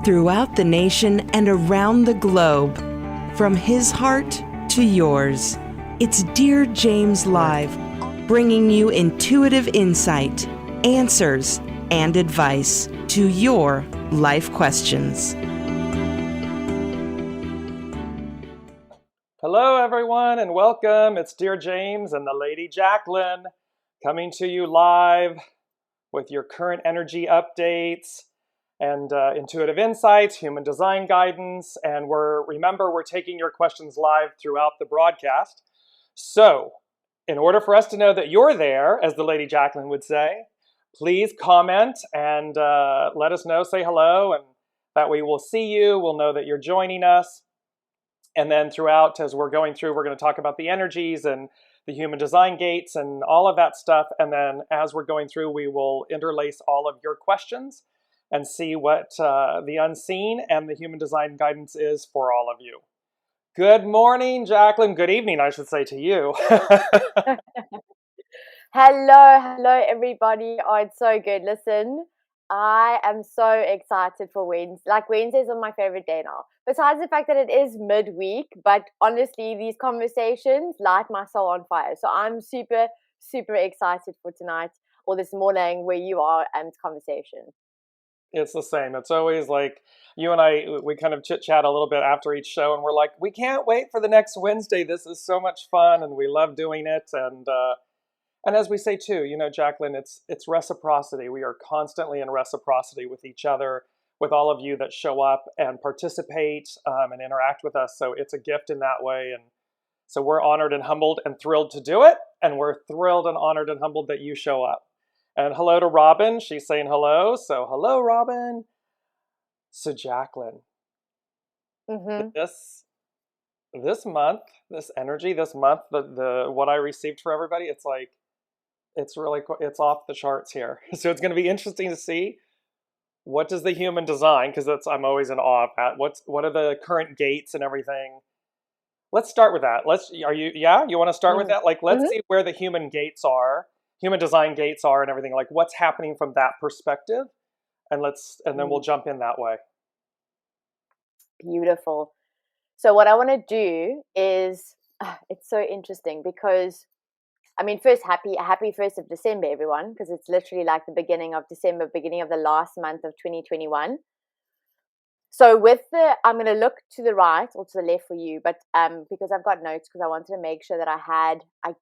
throughout the nation and around the globe. From his heart to yours, it's Dear James Live, bringing you intuitive insight, answers, and advice to your life questions. Hello, everyone, and welcome. It's Dear James and the Lady Jaclyn coming to you live with your current energy updates and intuitive insights, human design guidance, and remember, we're taking your questions live throughout the broadcast. So, in order for us to know that you're there, as the Lady Jaclyn would say, please comment and let us know, say hello, and that way we'll see you, we'll know that you're joining us. And then throughout, as we're going through, we're going to talk about the energies and the human design gates and all of that stuff. And then as we're going through, we will interlace all of your questions and see what the unseen and the human design guidance is for all of you. Good morning, Jaclyn. Good evening, I should say, to you. Hello, everybody. Oh, it's so good. Listen, I am so excited for Wednesday. Like, Wednesdays are my favorite day now. Besides the fact that it is midweek, but honestly, these conversations light my soul on fire. So I'm super, super excited for tonight or this morning where you are and conversation. It's the same. It's always like you and I, we kind of chit chat a little bit after each show and we're like, we can't wait for the next Wednesday. This is so much fun and we love doing it. And as we say too, you know, Jaclyn, it's reciprocity. We are constantly in reciprocity with each other, with all of you that show up and participate and interact with us. So it's a gift in that way. And so we're honored and humbled and thrilled to do it. And we're thrilled and honored and humbled that you show up. And hello to Robin. She's saying hello. So hello, Robin. So Jaclyn, this month, this energy, this month, the what I received for everybody, it's like, it's really, it's off the charts here. So it's going to be interesting to see what does the human design, because I'm always in awe of that. What are the current gates and everything? Let's start with that. You want to start with that? Like, let's see where the human design gates are and everything, like what's happening from that perspective. And then we'll jump in that way. Beautiful. So what I want to do is, it's so interesting because, I mean, first, happy 1st of December, everyone, because it's literally like the beginning of December, beginning of the last month of 2021. So I'm going to look to the right or to the left for you, but because I've got notes, because I wanted to make sure that I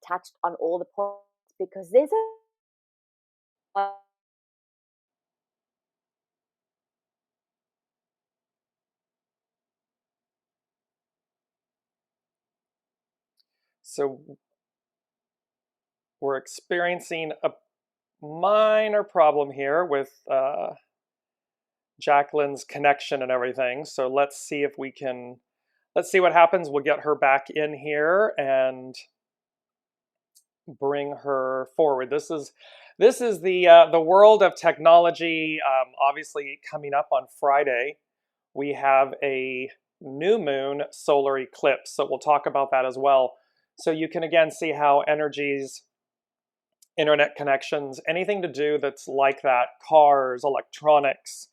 touched on all the points, because there's a... So we're experiencing a minor problem here with Jaclyn's connection and everything. So let's see what happens. We'll get her back in here and bring her forward. This is the world of technology. Obviously, coming up on Friday, we have a new moon solar eclipse. So we'll talk about that as well. So you can again see how energies, internet connections, anything to do that's like that, cars, electronics,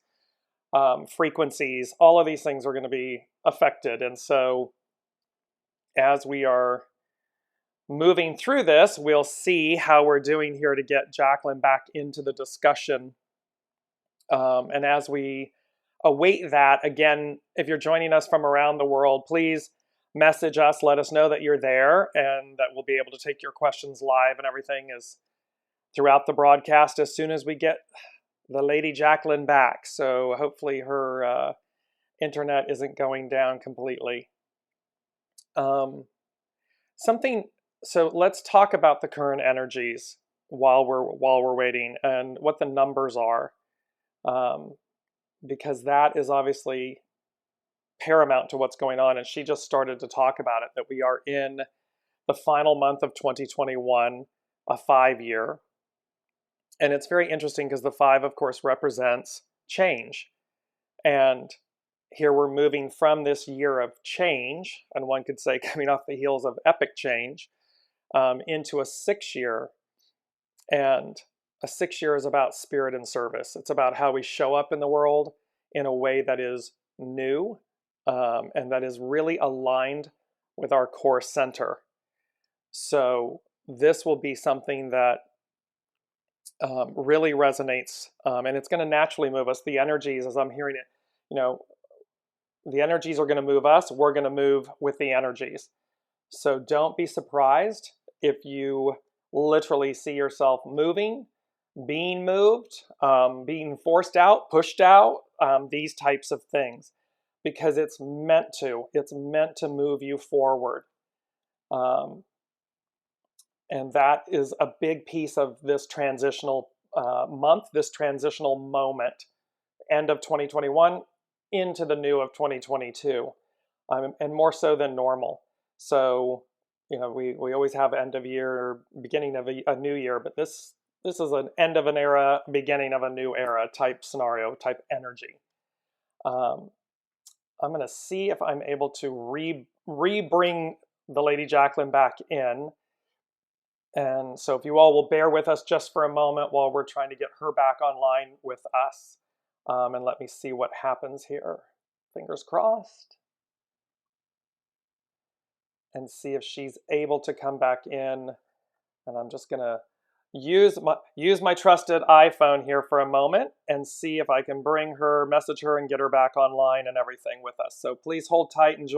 frequencies, all of these things are going to be affected. And so as we are moving through this, we'll see how we're doing here to get Jaclyn back into the discussion. And as we await that, again, if you're joining us from around the world, please message us, let us know that you're there, and that we'll be able to take your questions live and everything is throughout the broadcast as soon as we get the Lady Jaclyn back. So hopefully her internet isn't going down completely. So let's talk about the current energies while we're waiting and what the numbers are, because that is obviously paramount to what's going on. And she just started to talk about it, that we are in the final month of 2021, a 5-year. And it's very interesting because the 5, of course, represents change. And here we're moving from this year of change, and one could say coming off the heels of epic change, into a 6-year. And a 6-year is about spirit and service. It's about how we show up in the world. in a way that is new, and that is really aligned with our core center. So this will be something that really resonates, and it's going to naturally move us. The energies, as I'm hearing it, the energies are going to move us. We're going to move with the energies. So don't be surprised if you literally see yourself moving, being moved, being forced out, pushed out, these types of things, because it's meant to. It's meant to move you forward. And that is a big piece of this transitional month, this transitional moment, end of 2021 into the new of 2022, and more so than normal. So, we always have end of year or beginning of a new year, but this is an end of an era, beginning of a new era type scenario, type energy. I'm going to see if I'm able to re-bring the Lady Jaclyn back in. And so if you all will bear with us just for a moment while we're trying to get her back online with us, and let me see what happens here. Fingers crossed. And see if she's able to come back in. And I'm just going to use my trusted iPhone here for a moment and see if I can message her and get her back online and everything with us. So please hold tight and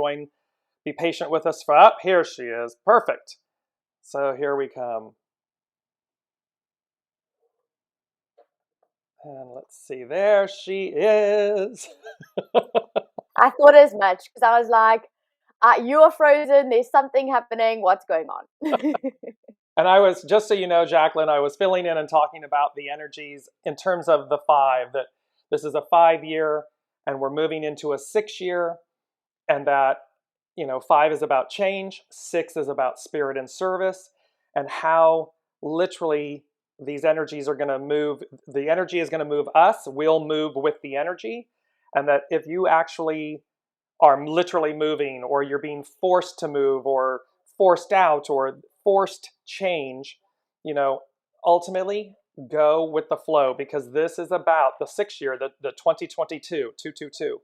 be patient with us. Here she is. Perfect. So here we come. And let's see, there she is. I thought as much, because I was like, you are frozen, there's something happening, what's going on? And I was, just so you know, Jaclyn, I was filling in and talking about the energies in terms of the 5, that this is a 5-year and we're moving into a 6-year, and that, 5 is about change, 6 is about spirit and service, and how literally these energies are going to move. The energy is going to move us, we'll move with the energy, and that if you actually are literally moving, or you're being forced to move, or forced out, or forced change, ultimately go with the flow, because this is about the 6-year, the 2022, 222.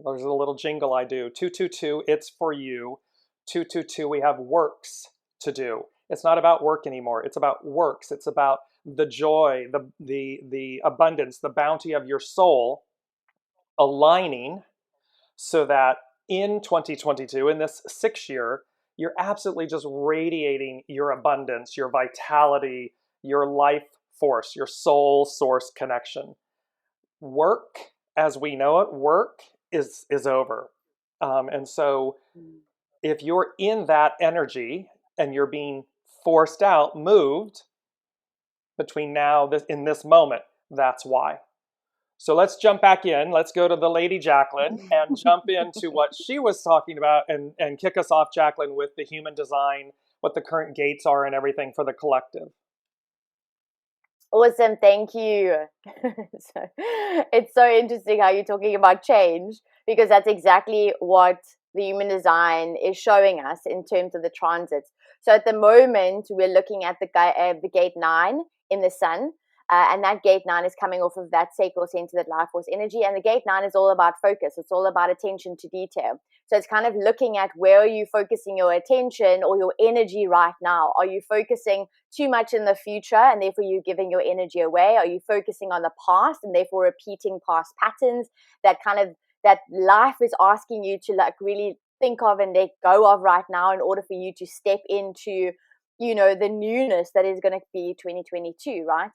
There's a little jingle I do. 222, it's for you. 222, we have works to do. It's not about work anymore. It's about works. It's about the joy, the abundance, the bounty of your soul aligning, so that in 2022, in this 6-year, you're absolutely just radiating your abundance, your vitality, your life force, your soul source connection. Work, as we know it, work is over. And so if you're in that energy and you're being forced out, moved between now, in this moment, that's why. So let's jump back in. Let's go to the Lady Jaclyn and jump into what she was talking about, and kick us off, Jaclyn, with the human design, what the current gates are and everything for the collective. Awesome, thank you. It's so interesting how you're talking about change, because that's exactly what the human design is showing us in terms of the transits. So at the moment, we're looking at the gate 9 in the sun. And that gate 9 is coming off of that sacral center, that life force energy. And the gate 9 is all about focus. It's all about attention to detail. So it's kind of looking at, where are you focusing your attention or your energy right now? Are you focusing too much in the future and therefore you're giving your energy away? Are you focusing on the past and therefore repeating past patterns that life is asking you to really think of and let go of right now, in order for you to step into, the newness that is going to be 2022, right?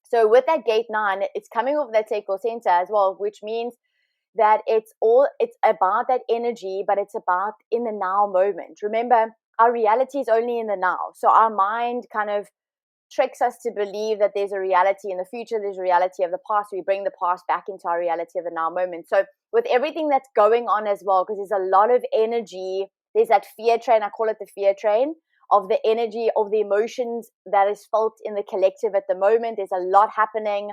So with that gate 9, it's coming off that sacral center as well, which means that it's about that energy, but it's about in the now moment. Remember, our reality is only in the now. So our mind kind of tricks us to believe that there's a reality in the future, there's a reality of the past. We bring the past back into our reality of the now moment. So with everything that's going on as well, because there's a lot of energy, there's that fear train, I call it the fear train, of the energy, of the emotions that is felt in the collective at the moment. There's a lot happening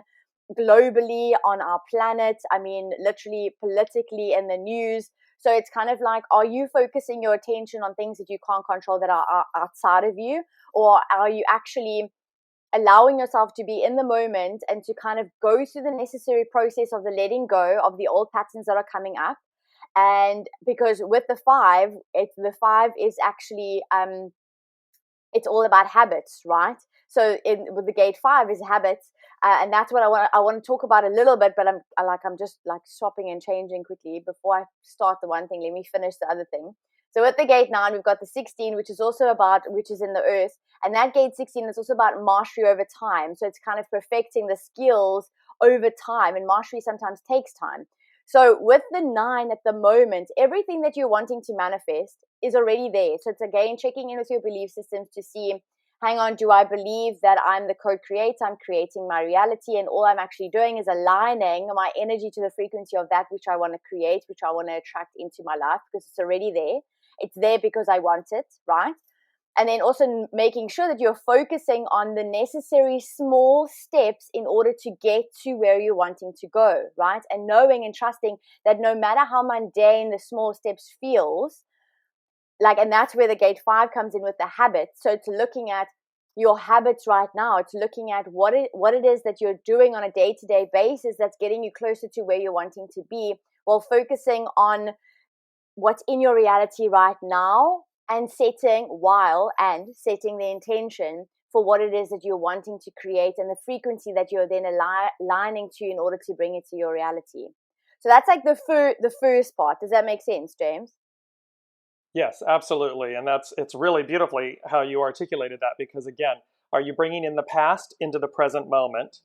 globally on our planet. I mean, literally politically in the news. So it's kind of like, are you focusing your attention on things that you can't control, that are outside of you? Or are you actually allowing yourself to be in the moment and to kind of go through the necessary process of the letting go of the old patterns that are coming up. And because with the five, the five is actually it's all about habits, right? So with the gate 5 is habits, and that's what I want to talk about a little bit. But I'm just like swapping and changing quickly before I start the one thing. Let me finish the other thing. So with the gate 9, we've got the 16, which is in the earth, and that gate 16 is also about mastery over time. So it's kind of perfecting the skills over time, and mastery sometimes takes time. So with the 9 at the moment, everything that you're wanting to manifest is already there. So it's again checking in with your belief systems to see, hang on, do I believe that I'm the co-creator? I'm creating my reality, and all I'm actually doing is aligning my energy to the frequency of that which I want to create, which I want to attract into my life, because it's already there. It's there because I want it, right? And then also making sure that you're focusing on the necessary small steps in order to get to where you're wanting to go, right? And knowing and trusting that no matter how mundane the small steps feels, and that's where the gate 5 comes in with the habits. So it's looking at your habits right now. It's looking at what it is that you're doing on a day-to-day basis that's getting you closer to where you're wanting to be, while focusing on what's in your reality right now, and setting the intention for what it is that you're wanting to create and the frequency that you're then aligning to in order to bring it to your reality. So that's like the first part. Does that make sense, James? Yes, absolutely. And it's really beautifully how you articulated that, because again, are you bringing in the past into the present moment?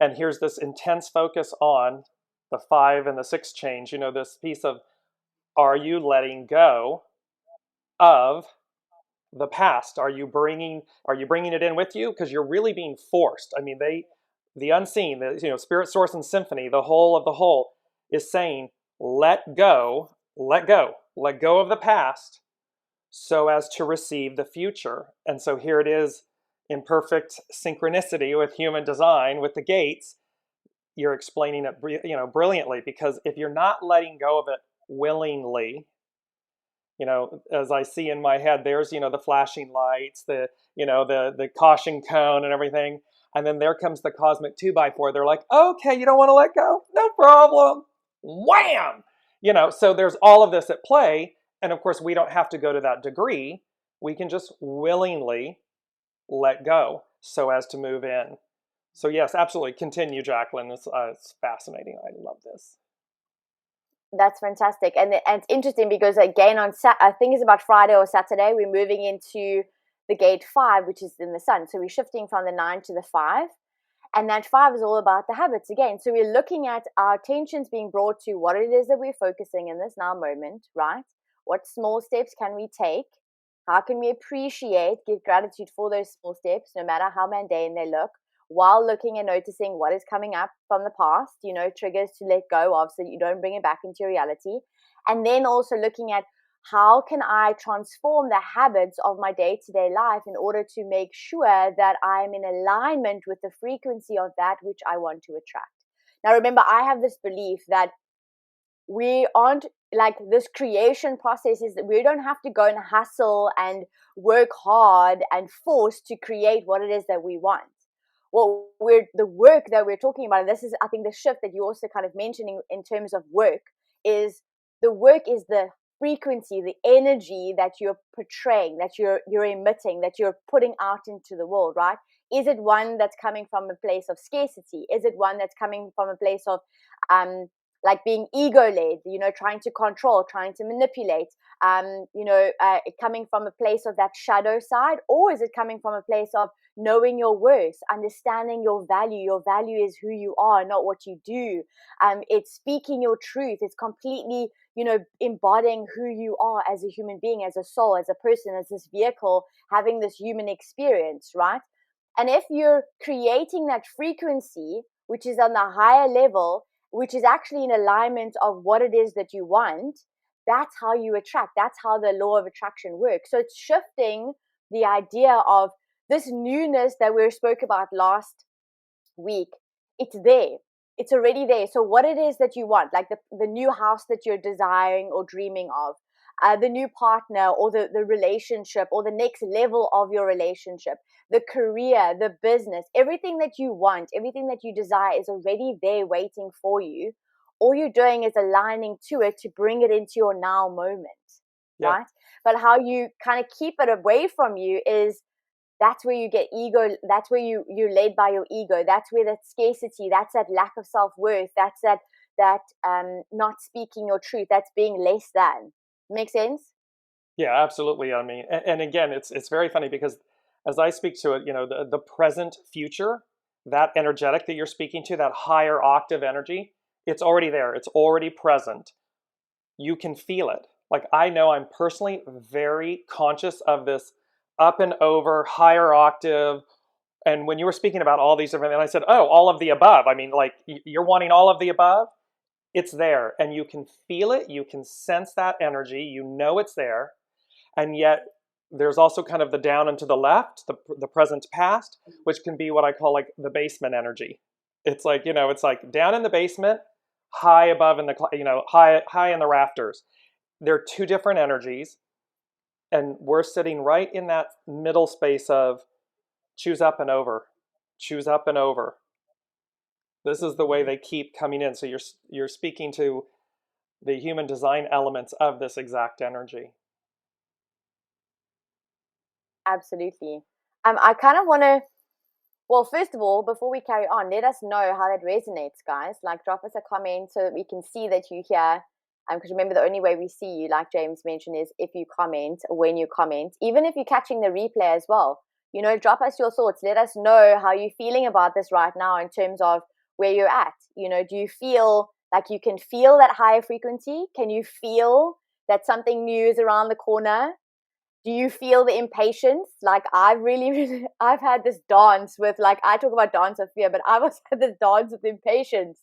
And here's this intense focus on the 5 and the 6 change, this piece of, are you letting go of the past? Are you bringing it in with you? Because you're really being forced. I mean, the unseen, spirit, source, and symphony, the whole of the whole is saying, let go of the past so as to receive the future. And so here it is in perfect synchronicity with human design, with the gates. You're explaining it, brilliantly, because if you're not letting go of it willingly, as I see in my head, there's, the flashing lights, the caution cone and everything. And then there comes the cosmic 2x4. They're like, okay, you don't want to let go? No problem. Wham! So there's all of this at play. And of course, we don't have to go to that degree. We can just willingly let go so as to move in. So yes, absolutely. Continue, Jaclyn. It's fascinating. I love this. That's fantastic. And it's interesting because, again, I think it's about Friday or Saturday, we're moving into the gate 5, which is in the sun. So we're shifting from the 9 to the 5. And that 5 is all about the habits again. So we're looking at our attentions being brought to what it is that we're focusing in this now moment, right? What small steps can we take? How can we appreciate, give gratitude for those small steps, no matter how mundane they look, while looking and noticing what is coming up from the past, triggers to let go of so that you don't bring it back into your reality. And then also looking at, how can I transform the habits of my day-to-day life in order to make sure that I'm in alignment with the frequency of that which I want to attract. Now, remember, I have this belief that we aren't like this creation process is that we don't have to go and hustle and work hard and force to create what it is that we want. The work that we're talking about, and this is, I think, the shift that you also kind of mentioning in terms of work, is the work is the frequency, the energy that you're portraying, that you're emitting, that you're putting out into the world, right? Is it one that's coming from a place of scarcity? Is it one that's coming from a place of being ego-led, trying to control, trying to manipulate, coming from a place of that shadow side? Or is it coming from a place of knowing your worth, understanding your value? Your value is who you are, not what you do. It's speaking your truth. It's completely, embodying who you are as a human being, as a soul, as a person, as this vehicle, having this human experience, right? And if you're creating that frequency, which is on the higher level, which is actually in alignment of what it is that you want, that's how you attract. That's how the law of attraction works. So it's shifting the idea of this newness that we spoke about last week. It's there. It's already there. So what it is that you want, like the new house that you're desiring or dreaming of, the new partner, or the relationship, or the next level of your relationship, the career, the business, everything that you want, everything that you desire is already there waiting for you. All you're doing is aligning to it to bring it into your now moment, right? But how you kind of keep it away from you is, that's where you get ego. That's where you're led by your ego. That's where that scarcity, that's that lack of self-worth, that's that not speaking your truth, that's being less than. Make sense? Yeah, absolutely. I mean, and again, it's very funny because as I speak to it, you know, the present future, that energetic that you're speaking to, that higher octave energy, it's already there. It's already present. You can feel it. Like, I know I'm personally very conscious of this up and over, higher octave. And when you were speaking about all these different, and I said, oh, all of the above. I mean, like, you're wanting all of the above? It's there. And you can feel it. You can sense that energy. You know it's there. And yet there's also kind of the down and to the left, the present past, which can be what I call like the basement energy. It's like, you know, it's like down in the basement, high above in the, you know, high in the rafters. They're two different energies. And we're sitting right in that middle space of choose up and over, choose up and over. This is the way they keep coming in. So you're speaking to the human design elements of this exact energy. Absolutely. I kind of want to, well, first of all, before we carry on, let us know how that resonates, guys. Like, drop us a comment so that we can see that you're here. Because remember, the only way we see you, like James mentioned, is if you comment, or when you comment. Even if you're catching the replay as well, you know, drop us your thoughts. Let us know how you're feeling about this right now in terms of where you're at. You know, do you feel like you can feel that higher frequency? Can you feel that something new is around the corner? Do you feel the impatience? Like, I've had this dance with, like, I talk about dance of fear, but I've also had this dance with impatience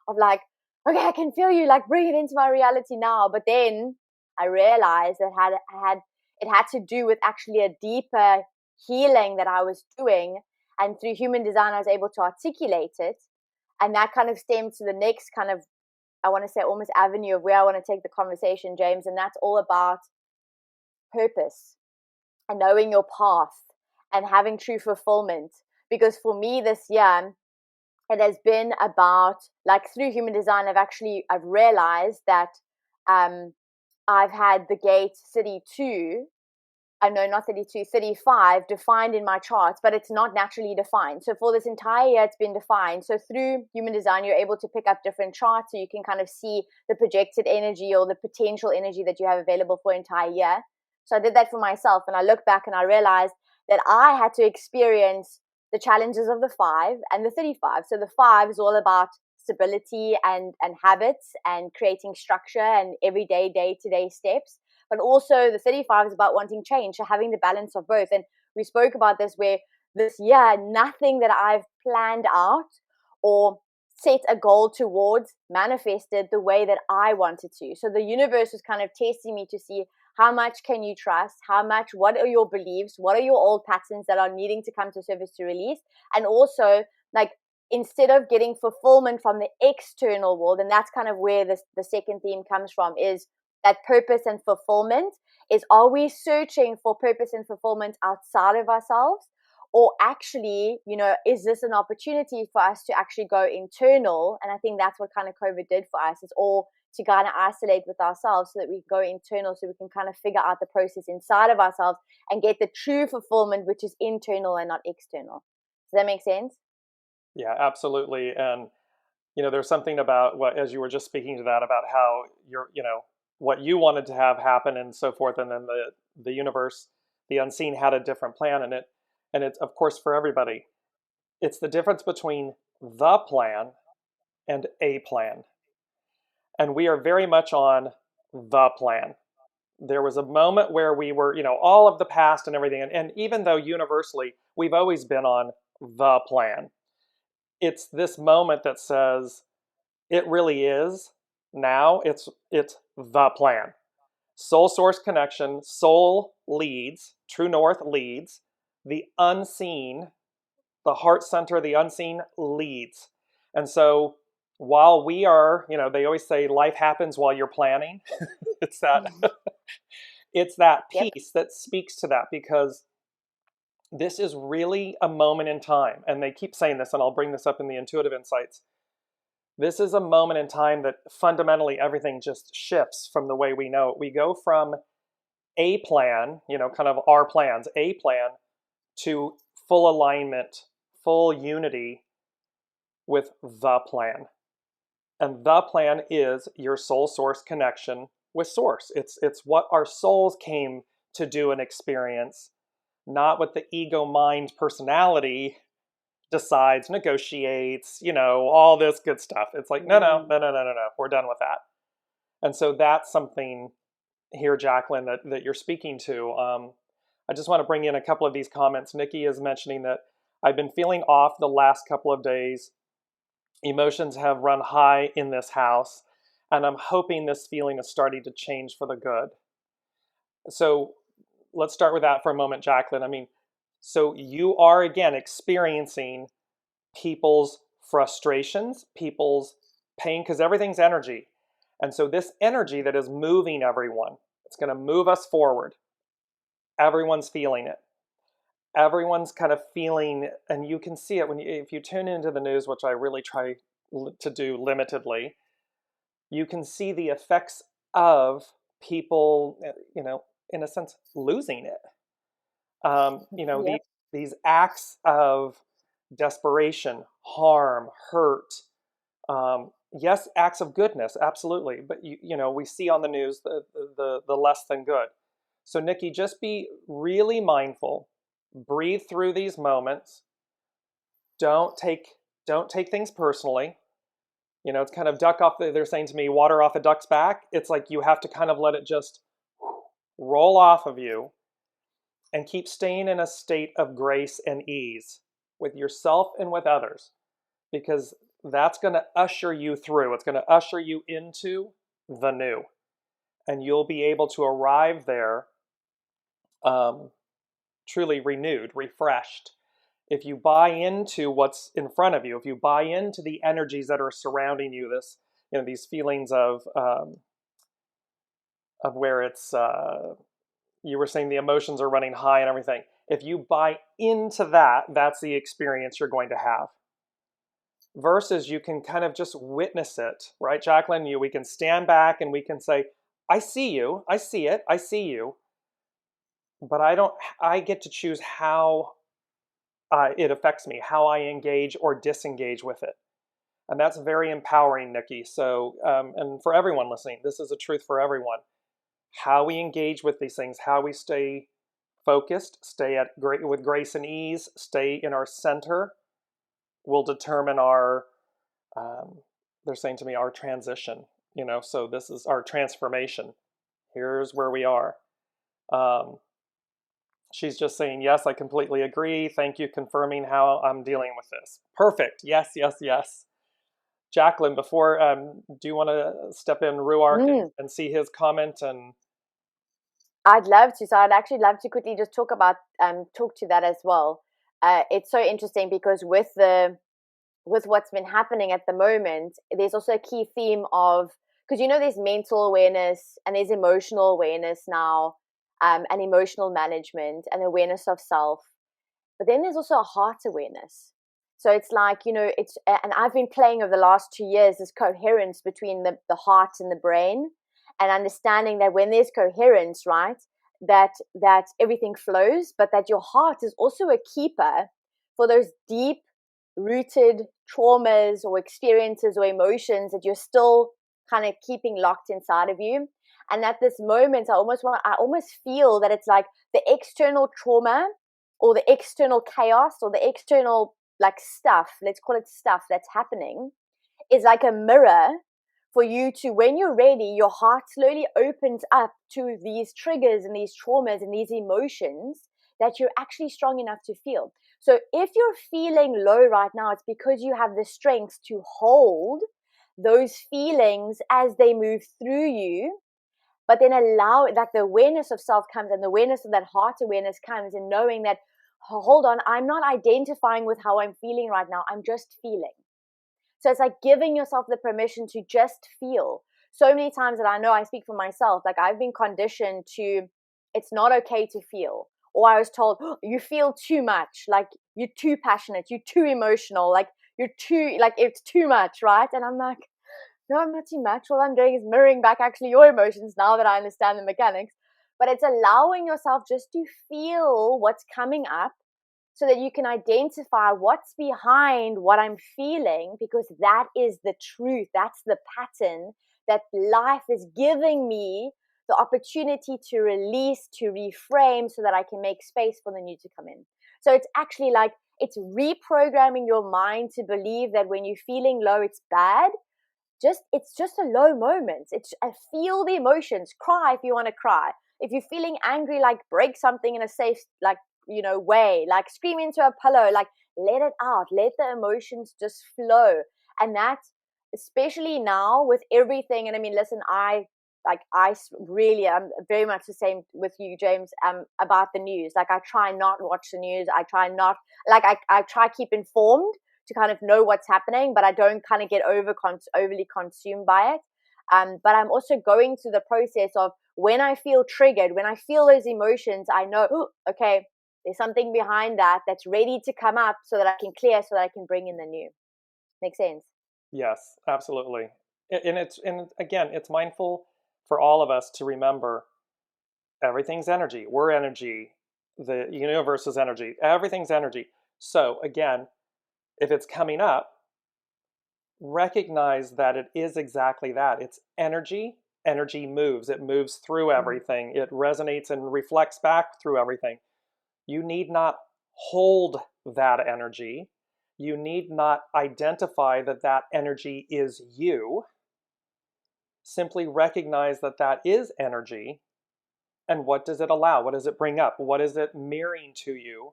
of like, okay, I can feel you, like, bring it into my reality now. But then I realized that it had to do with actually a deeper healing that I was doing. And through human design, I was able to articulate it. And that kind of stemmed to the next kind of, I want to say, almost avenue of where I want to take the conversation, James. And that's all about purpose and knowing your path and having true fulfillment. Because for me this year, it has been about, like, through human design, I've realized that I've had the gate 32, no, not 32, 35 defined in my charts, but it's not naturally defined. So for this entire year, it's been defined. So through human design, you're able to pick up different charts so you can kind of see the projected energy or the potential energy that you have available for an entire year. So I did that for myself, and I look back and I realized that I had to experience the challenges of the 5 and the 35. So the 5 is all about stability and habits and creating structure and everyday, day-to-day steps. But also the 35 is about wanting change, so having the balance of both. And we spoke about this, where this year, nothing that I've planned out or set a goal towards manifested the way that I wanted to. So the universe was kind of testing me to see, how much can you trust? What are your beliefs? What are your old patterns that are needing to come to surface to release? And also, like, instead of getting fulfillment from the external world, and that's kind of where the second theme comes from, is that purpose and fulfillment is, are we searching for purpose and fulfillment outside of ourselves? Or actually, you know, is this an opportunity for us to actually go internal? And I think that's what kind of COVID did for us, is all to kind of isolate with ourselves so that we can go internal, so we can kind of figure out the process inside of ourselves and get the true fulfillment, which is internal and not external. Does that make sense? Yeah, absolutely. And, you know, there's something about what, as you were just speaking to that, about how you're, you know, what you wanted to have happen and so forth. And then the universe, the unseen, had a different plan in it. And it's, of course, for everybody, it's the difference between the plan and a plan. And we are very much on the plan. There was a moment where we were, you know, all of the past and everything. And even though universally we've always been on the plan, it's this moment that says it really is now. It's the plan. Soul source connection, soul leads, true north leads, the unseen, the heart center, the unseen leads. And so while we are, you know, they always say life happens while you're planning. It's that It's that Yep. piece that speaks to that, because this is really a moment in time. And they keep saying this, and I'll bring this up in the intuitive insights. This is a moment in time that fundamentally everything just shifts from the way we know it. We go from a plan, kind of our plans, a plan, to full alignment, full unity with the plan. And the plan is your soul source connection with source. It's what our souls came to do and experience, not what the ego mind personality decides, negotiates, all this good stuff. It's like, no, we're done with that. And so that's something here, Jaclyn, that you're speaking to. I just want to bring in a couple of these comments. Nikki is mentioning that I've been feeling off the last couple of days. Emotions have run high in this house, and I'm hoping this feeling is starting to change for the good. So let's start with that for a moment, Jaclyn. I mean, so you are again experiencing people's frustrations, people's pain, because everything's energy. And so this energy that is moving everyone, it's going to move us forward. Everyone's feeling it. Everyone's kind of feeling, and you can see it if you tune into the news, which I really try to do limitedly. You can see the effects of people, in a sense, losing it. Yep. These acts of desperation, harm, hurt. Yes, acts of goodness, absolutely. But we see on the news the less than good. So Nikki, just be really mindful. Breathe through these moments. Don't take things personally. It's kind of they're saying to me, water off a duck's back. It's like you have to kind of let it just roll off of you and keep staying in a state of grace and ease with yourself and with others, because that's going to usher you through. It's going to usher you into the new, and you'll be able to arrive there truly renewed, refreshed. If you buy into what's in front of you, if you buy into the energies that are surrounding you, these feelings of where it's, you were saying the emotions are running high and everything. If you buy into that, that's the experience you're going to have. Versus you can kind of just witness it, right, Jaclyn? We can stand back and we can say, I see you, I see it, I see you. But I get to choose how it affects me, how I engage or disengage with it. And that's very empowering, Nikki. So, and for everyone listening, this is a truth for everyone. How we engage with these things, how we stay focused, stay with grace and ease, stay in our center, will determine our, they're saying to me, our transition. So this is our transformation. Here's where we are. She's just saying, yes, I completely agree. Thank you, confirming how I'm dealing with this. Perfect. Yes, yes, yes. Jaclyn, before, do you want to step in, Ruark, and see his comment? And I'd love to. So I'd actually love to quickly just talk to that as well. It's so interesting because with what's been happening at the moment, there's also a key theme of, because there's mental awareness and there's emotional awareness now. And emotional management and awareness of self. But then there's also a heart awareness. So it's like, and I've been playing over the last 2 years this coherence between the heart and the brain, and understanding that when there's coherence, right, that everything flows, but that your heart is also a keeper for those deep rooted traumas or experiences or emotions that you're still kind of keeping locked inside of you. And at this moment, I almost feel that it's like the external trauma or the external chaos or the external stuff, let's call it stuff that's happening, is like a mirror for you to, when you're ready, your heart slowly opens up to these triggers and these traumas and these emotions that you're actually strong enough to feel. So if you're feeling low right now, it's because you have the strength to hold those feelings as they move through you. But then allow that the awareness of self comes, and the awareness of that heart awareness comes, and knowing that, hold on, I'm not identifying with how I'm feeling right now. I'm just feeling. So it's like giving yourself the permission to just feel. so many times that I know, I speak for myself, like I've been conditioned to, it's not okay to feel. Or I was told, oh, you feel too much, like you're too passionate, you're too emotional, like you're too, like it's too much, right? And I'm like, no, I'm not too much. All I'm doing is mirroring back actually your emotions now that I understand the mechanics. But it's allowing yourself just to feel what's coming up so that you can identify what's behind what I'm feeling, because that is the truth. That's the pattern that life is giving me the opportunity to release, to reframe, so that I can make space for the new to come in. So it's actually like, it's reprogramming your mind to believe that when you're feeling low, it's bad. It's just a low moment. It's feel the emotions, cry if you want to cry. If you're feeling angry, like break something in a safe, like, way, like scream into a pillow, like let it out, let the emotions just flow. And that, especially now with everything, and I mean, listen, I really am very much the same with you, James, about the news. Like I try not watch the news. I try not, like I try keep informed to kind of know what's happening, but I don't kind of get overly consumed by it. But I'm also going through the process of, when I feel triggered, when I feel those emotions, I know, oh, okay, there's something behind that that's ready to come up, so that I can clear, so that I can bring in the new. Make sense? Yes, absolutely. And again, it's mindful for all of us to remember everything's energy. We're energy. The universe is energy. Everything's energy. So again, if it's coming up, recognize that it is exactly that. It's energy. Energy moves. It moves through everything. It resonates and reflects back through everything. You need not hold that energy. You need not identify that that energy is you. Simply recognize that that is energy. And what does it allow? What does it bring up? What is it mirroring to you,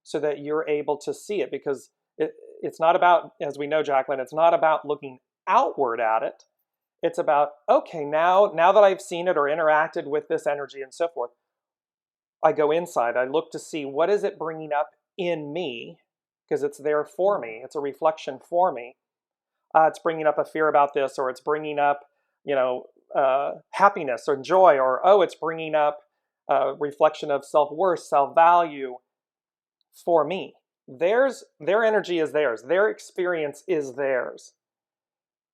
so that you're able to see it? Because it's not about, as we know, Jaclyn, it's not about looking outward at it. It's about, okay, now that I've seen it or interacted with this energy and so forth, I go inside. I look to see, what is it bringing up in me, because it's there for me. It's a reflection for me. It's bringing up a fear about this, or it's bringing up, happiness or joy, or, oh, it's bringing up a reflection of self-worth, self-value for me. Their energy is theirs. Their experience is theirs.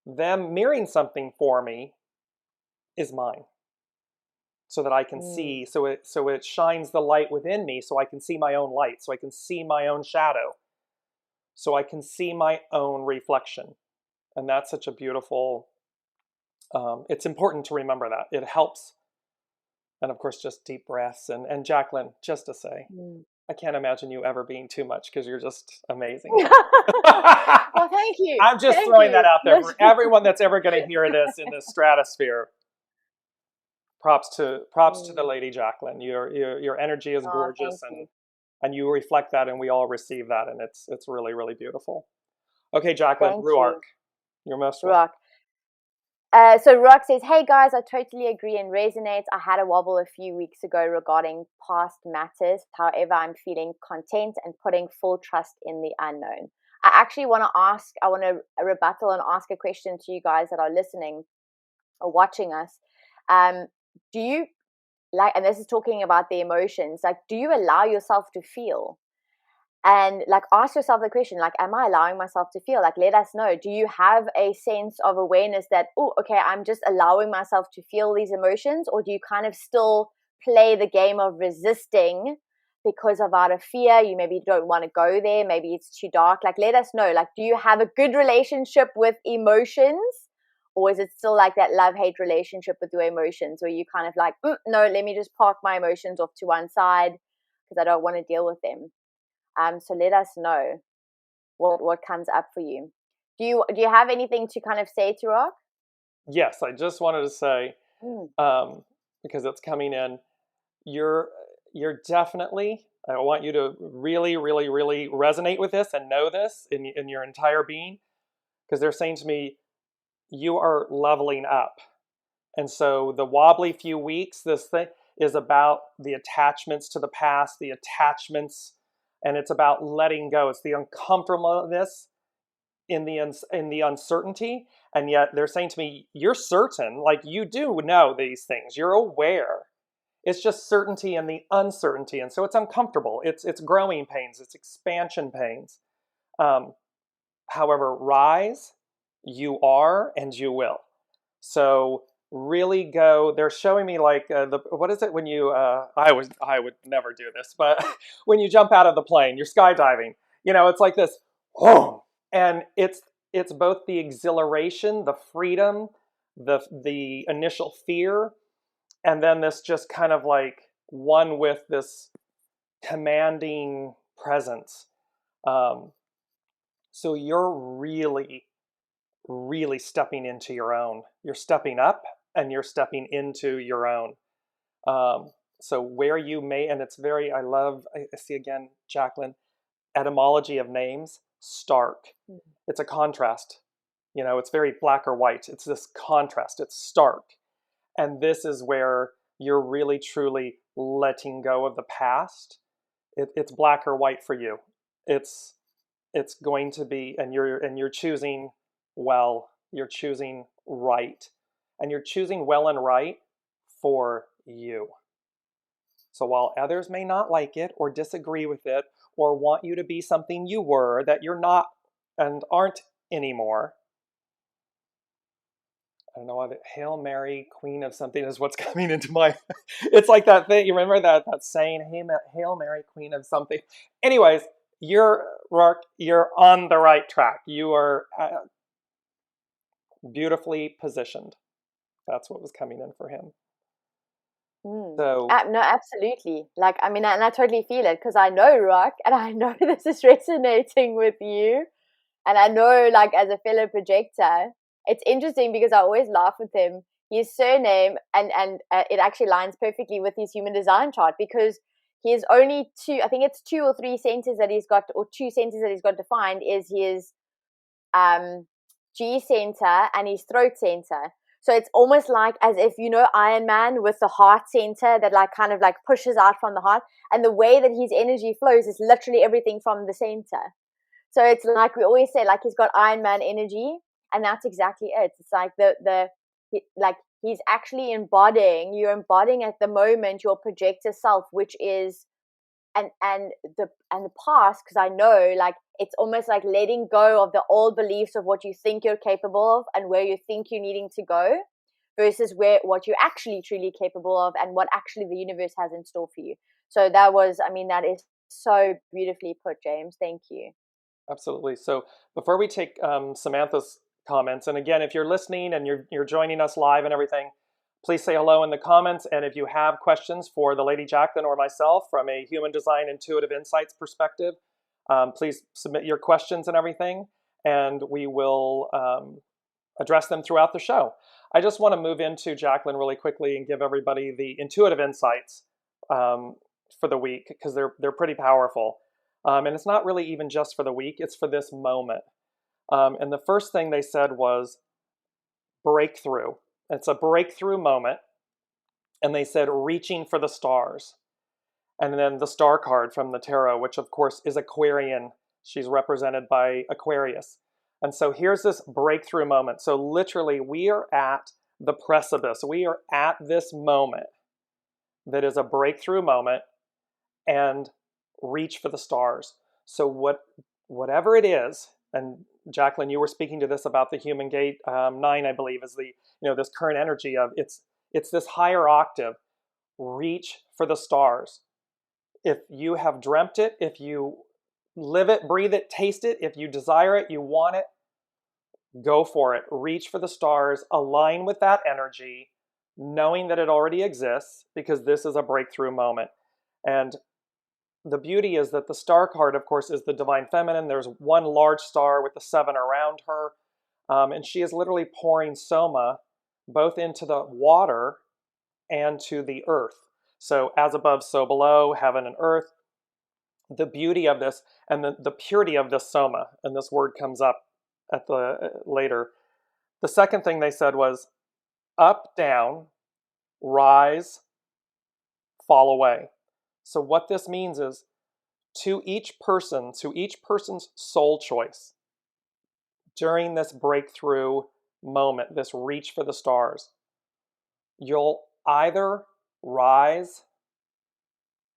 Them mirroring something for me is mine, so that I can see, so it shines the light within me, so I can see my own light, so I can see my own shadow, so I can see my own reflection. And that's such a beautiful, it's important to remember that. It helps. And of course, just deep breaths. And Jaclyn, just to say, I can't imagine you ever being too much, because you're just amazing. Well, thank you. I'm just throwing that out there for everyone that's ever going to hear this in the stratosphere. Props to the Lady Jaclyn. Your energy is gorgeous, and you reflect that, and we all receive that, and it's really, really beautiful. Okay, Jaclyn, Ruark, you're most welcome. So Ruark says, hey guys, I totally agree and resonate. I had a wobble a few weeks ago regarding past matters. However, I'm feeling content and putting full trust in the unknown. I actually want to rebuttal and ask a question to you guys that are listening or watching us. Do you, like, and this is talking about the emotions, like, do you allow yourself to feel? And like, ask yourself the question, like, am I allowing myself to feel? Like, let us know. Do you have a sense of awareness that, oh, okay, I'm just allowing myself to feel these emotions? Or do you kind of still play the game of resisting because of out of fear? You maybe don't want to go there. Maybe it's too dark. Like, let us know. Like, do you have a good relationship with emotions? Or is it still like that love-hate relationship with your emotions, where you kind of like, no, let me just park my emotions off to one side because I don't want to deal with them? So let us know what comes up for you. Do you have anything to kind of say to Rock? Yes, I just wanted to say, because it's coming in, you're definitely, I want you to really, really, really resonate with this and know this in your entire being, because they're saying to me, you are leveling up. And so the wobbly few weeks, this thing is about the attachments to the past, the attachments, and it's about letting go. It's the uncomfortableness in the uncertainty, and yet they're saying to me, you're certain, like you do know these things, you're aware. It's just certainty and the uncertainty, and so it's uncomfortable. It's growing pains, it's expansion pains. However, rise, you are, and you will. So really go. They're showing me like what is it when you? I would never do this, but when you jump out of the plane, you're skydiving. You know, it's like this, whoa, and it's both the exhilaration, the freedom, the initial fear, and then this just kind of like one with this commanding presence. So you're really, really stepping into your own. You're stepping up and you're stepping into your own. So where you may, and it's very, I see again, Jaclyn, etymology of names, stark. It's a contrast. You know, it's very black or white. It's this contrast. It's stark. And this is where you're really, truly letting go of the past. It's black or white for you. It's going to be, and you're choosing well, you're choosing right, and you're choosing well and right for you. So while others may not like it or disagree with it or want you to be something you were that you're not and aren't anymore, I don't know what Hail Mary, Queen of something is what's coming into my. It's like that thing. You remember that saying, Hail Mary, Queen of something. Anyways, you're on the right track. You are beautifully positioned. That's what was coming in for him. So no, absolutely. Like, I mean, and I totally feel it because I know Rock, and I know this is resonating with you, and I know, like, as a fellow projector, it's interesting because I always laugh with him. His surname, and it actually lines perfectly with his human design chart because he has only two. I think it's 2 or 3 centers that he's got, or 2 centers that he's got defined. Is his G center and his throat center. So it's almost like as if, you know, Iron Man with the heart center that like kind of like pushes out from the heart, and the way that his energy flows is literally everything from the center. So it's like we always say, like, he's got Iron Man energy, and that's exactly it. It's like like he's actually you're embodying at the moment your projector self, which is and the past, because I know, like, it's almost like letting go of the old beliefs of what you think you're capable of and where you think you're needing to go versus what you're actually truly capable of and what actually the universe has in store for you. So that is so beautifully put, James. Thank you. Absolutely. So before we take Samantha's comments, and again, if you're listening and you're joining us live and everything, please say hello in the comments. And if you have questions for the Lady Jaclyn or myself from a human design intuitive insights perspective, please submit your questions and everything, and we will address them throughout the show. I just want to move into Jaclyn really quickly and give everybody the intuitive insights for the week, because they're pretty powerful. And it's not really even just for the week, it's for this moment. And the first thing they said was breakthrough. It's a breakthrough moment. And they said reaching for the stars. And then the star card from the tarot, which of course is Aquarian. She's represented by Aquarius. And so here's this breakthrough moment. So literally we are at the precipice. We are at this moment that is a breakthrough moment, and reach for the stars. So whatever it is, and Jaclyn, you were speaking to this about the human gate 9, I believe, is this current energy of it's this higher octave. Reach for the stars. If you have dreamt it, if you live it, breathe it, taste it, if you desire it, you want it, go for it. Reach for the stars, align with that energy, knowing that it already exists, because this is a breakthrough moment. And the beauty is that the star card, of course, is the divine feminine. There's one large star with the 7 around her. And she is literally pouring soma both into the water and to the earth. So as above, so below, heaven and earth. The beauty of this and the purity of this soma, and this word comes up at the later. The second thing they said was up, down, rise, fall away. So what this means is to each person's soul choice, during this breakthrough moment, this reach for the stars, you'll either rise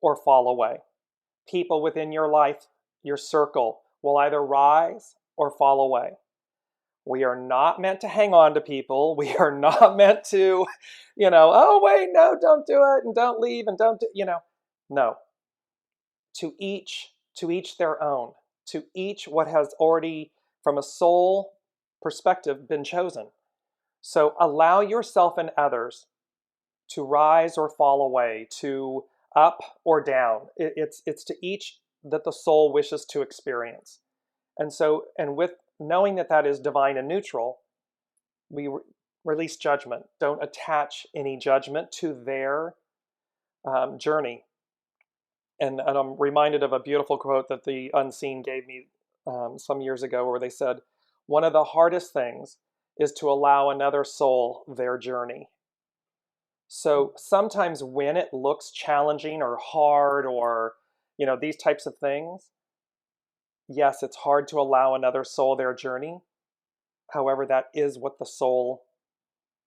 or fall away. People within your life, your circle, will either rise or fall away. We are not meant to hang on to people. We are not meant to, oh, wait, no, don't do it, and don't leave, and don't do, no. To each their own. To each what has already, from a soul perspective, been chosen. So allow yourself and others to rise or fall away, to up or down. It's to each that the soul wishes to experience. And with knowing that that is divine and neutral, we release judgment. Don't attach any judgment to their journey. And I'm reminded of a beautiful quote that the Unseen gave me some years ago, where they said, one of the hardest things is to allow another soul their journey. So sometimes when it looks challenging or hard or, these types of things, yes, it's hard to allow another soul their journey. However, that is what the soul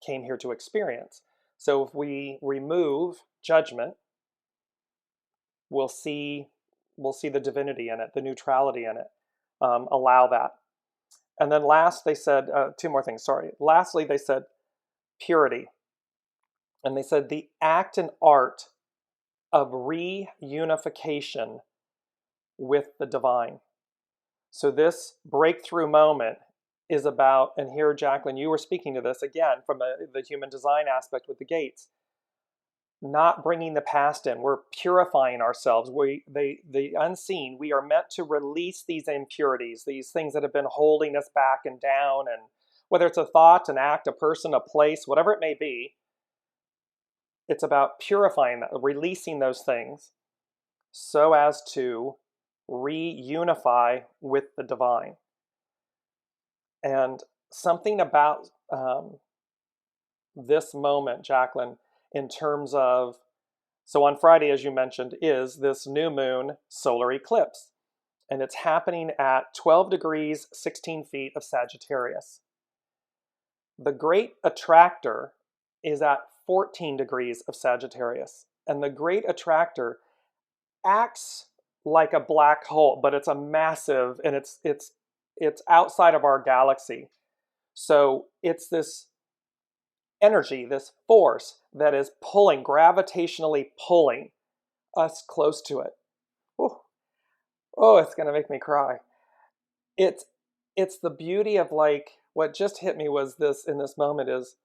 came here to experience. So if we remove judgment, we'll see the divinity in it, the neutrality in it. Allow that. And then last, they said, two more things, sorry. Lastly, they said purity. And they said the act and art of reunification with the divine. So this breakthrough moment is about, and here, Jaclyn, you were speaking to this again from the human design aspect with the gates, not bringing the past in. We're purifying ourselves. The unseen, we are meant to release these impurities, these things that have been holding us back and down, and whether it's a thought, an act, a person, a place, whatever it may be, it's about purifying that, releasing those things so as to reunify with the divine. And something about this moment, Jaclyn, in terms of, so on Friday, as you mentioned, is this new moon solar eclipse. And it's happening at 12 degrees, 16 feet of Sagittarius. The Great Attractor is at 14 degrees of Sagittarius. And the Great Attractor acts like a black hole, but it's a massive, and it's outside of our galaxy. So it's this energy, this force that is gravitationally pulling us close to it. Oh, it's going to make me cry. It's the beauty of, like, what just hit me was this in this moment is,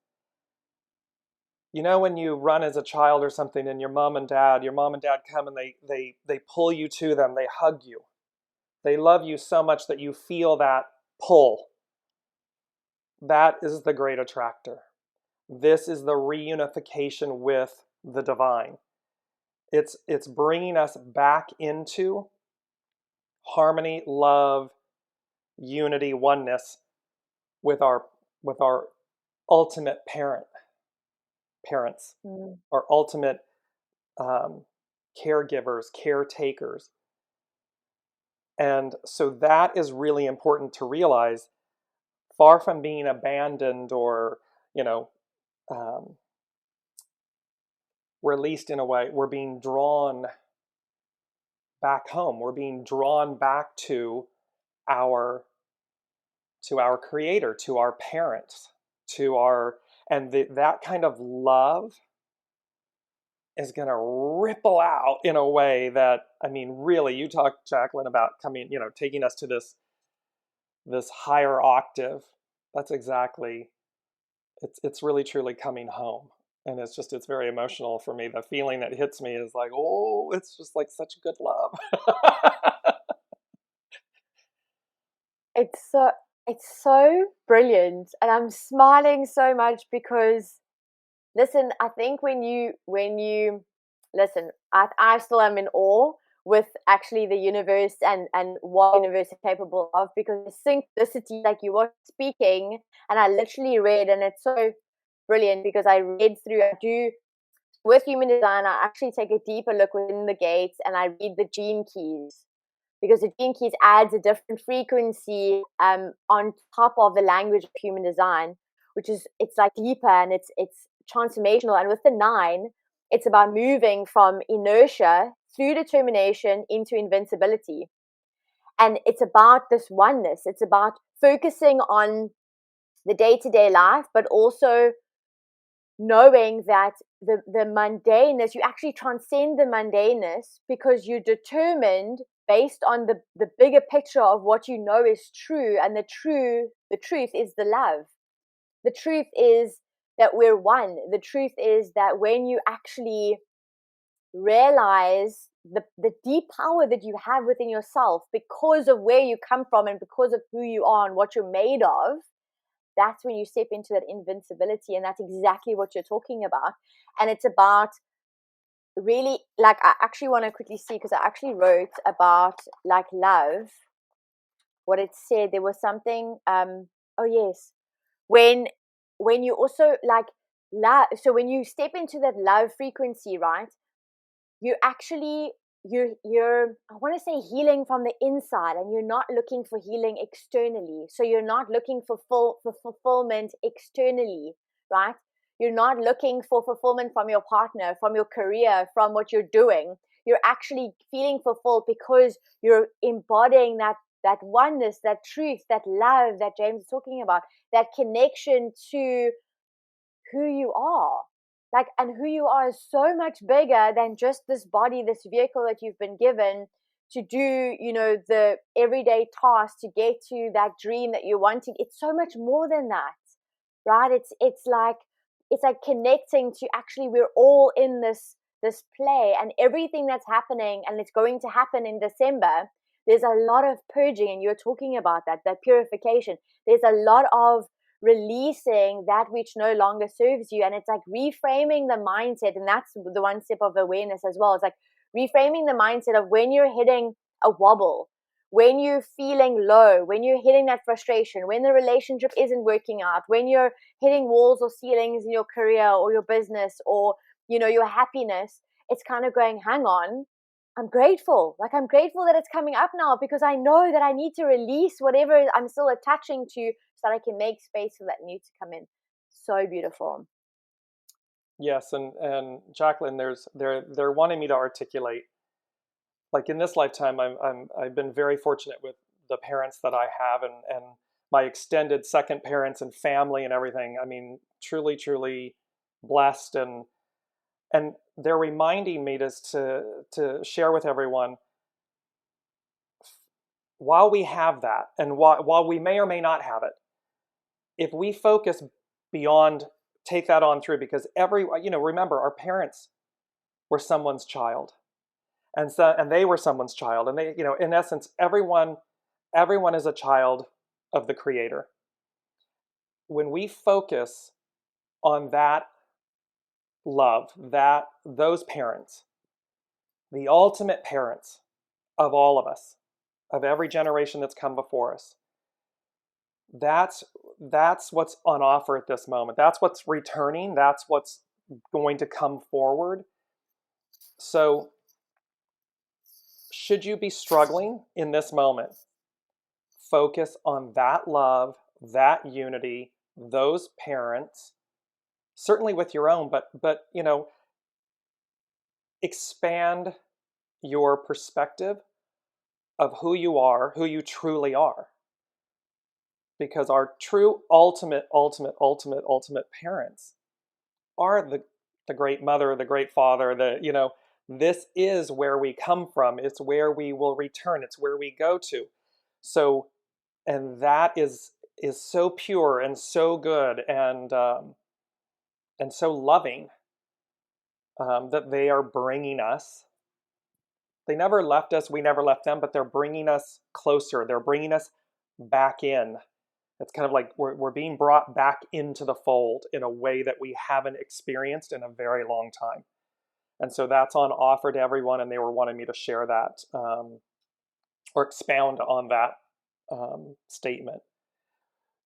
when you run as a child or something and your mom and dad come and they pull you to them, they hug you. They love you so much that you feel that pull. That is the Great Attractor. This is the reunification with the divine. It's bringing us back into harmony, love, unity, oneness with our ultimate parents, our ultimate caregivers, caretakers. And so that is really important to realize. Far from being abandoned or, released in a way, we're being drawn back home. We're being drawn back to our creator, to our parents, that kind of love is going to ripple out in a way that, really, you talked, Jaclyn, about coming, taking us to this higher octave. That's exactly, it's really truly coming home. And it's very emotional for me. The feeling that hits me is like, oh, it's just like such good love. It's so brilliant, and I'm smiling so much because, listen, I think when you listen, I still am in awe with actually the universe and what the universe is capable of, because the synchronicity, like you were speaking, and I literally read, and it's so brilliant because I read through, I do with human design, I actually take a deeper look within the gates and I read the gene keys. because the Gene Keys adds a different frequency on top of the language of human design, which is, it's like deeper and it's transformational. And with the 9, it's about moving from inertia through determination into invincibility. And it's about this oneness. It's about focusing on the day-to-day life, but also knowing that the mundaneness, you actually transcend the mundaneness because you're determined based on the bigger picture of what you know is true. And the truth is the love. The truth is that we're one. The truth is that when you actually realize the deep power that you have within yourself because of where you come from and because of who you are and what you're made of, that's when you step into that invincibility. And that's exactly what you're talking about. And it's about really, like, I actually want to quickly see, because I actually wrote about like love, what it said. There was something, oh yes, when you also like love, so when you step into that love frequency, right, you actually, you're I want to say healing from the inside, and you're not looking for healing externally. So you're not looking for fulfillment externally, right? You're not looking for fulfillment from your partner, from your career, from what you're doing. You're actually feeling fulfilled because you're embodying that oneness, that truth, that love that James is talking about, that connection to who you are. Like, and who you are is so much bigger than just this body, this vehicle that you've been given to do, you know, the everyday tasks to get to that dream that you're wanting. It's so much more than that, right? It's like connecting to, actually, we're all in this play, and everything that's happening and it's going to happen in December, there's a lot of purging, and you're talking about that purification. There's a lot of releasing that which no longer serves you, and it's like reframing the mindset. And that's the one step of awareness as well. It's like reframing the mindset of when you're hitting a wobble, when you're feeling low, when you're hitting that frustration, when the relationship isn't working out, when you're hitting walls or ceilings in your career or your business or, you know, your happiness. It's kind of going, hang on, I'm grateful. Like, I'm grateful that it's coming up now, because I know that I need to release whatever I'm still attaching to, so that I can make space for that new to come in. So beautiful. Yes, and Jaclyn, they're wanting me to articulate, like, in this lifetime, I've been very fortunate with the parents that I have, and my extended second parents and family and everything. I mean, truly, truly blessed, and they're reminding me to share with everyone, while we have that, and while we may or may not have it, if we focus beyond, take that on through, because remember, our parents were someone's child, and they were someone's child, and they, in essence, everyone is a child of the Creator. When we focus on that love, those parents, the ultimate parents of all of us, of every generation that's come before us, that's what's on offer at this moment. That's what's returning. That's what's going to come forward. So, should you be struggling in this moment, focus on that love, that unity, those parents, certainly with your own, but expand your perspective of who you truly are. Because our true ultimate parents are the great mother, the great father, this is where we come from. It's where we will return. It's where we go to. So, and that is so pure and so good and so loving, that they are bringing us. They never left us. We never left them, but they're bringing us closer. They're bringing us back in. It's kind of like we're being brought back into the fold in a way that we haven't experienced in a very long time. And so that's on offer to everyone, and they were wanting me to share that, or expound on that statement.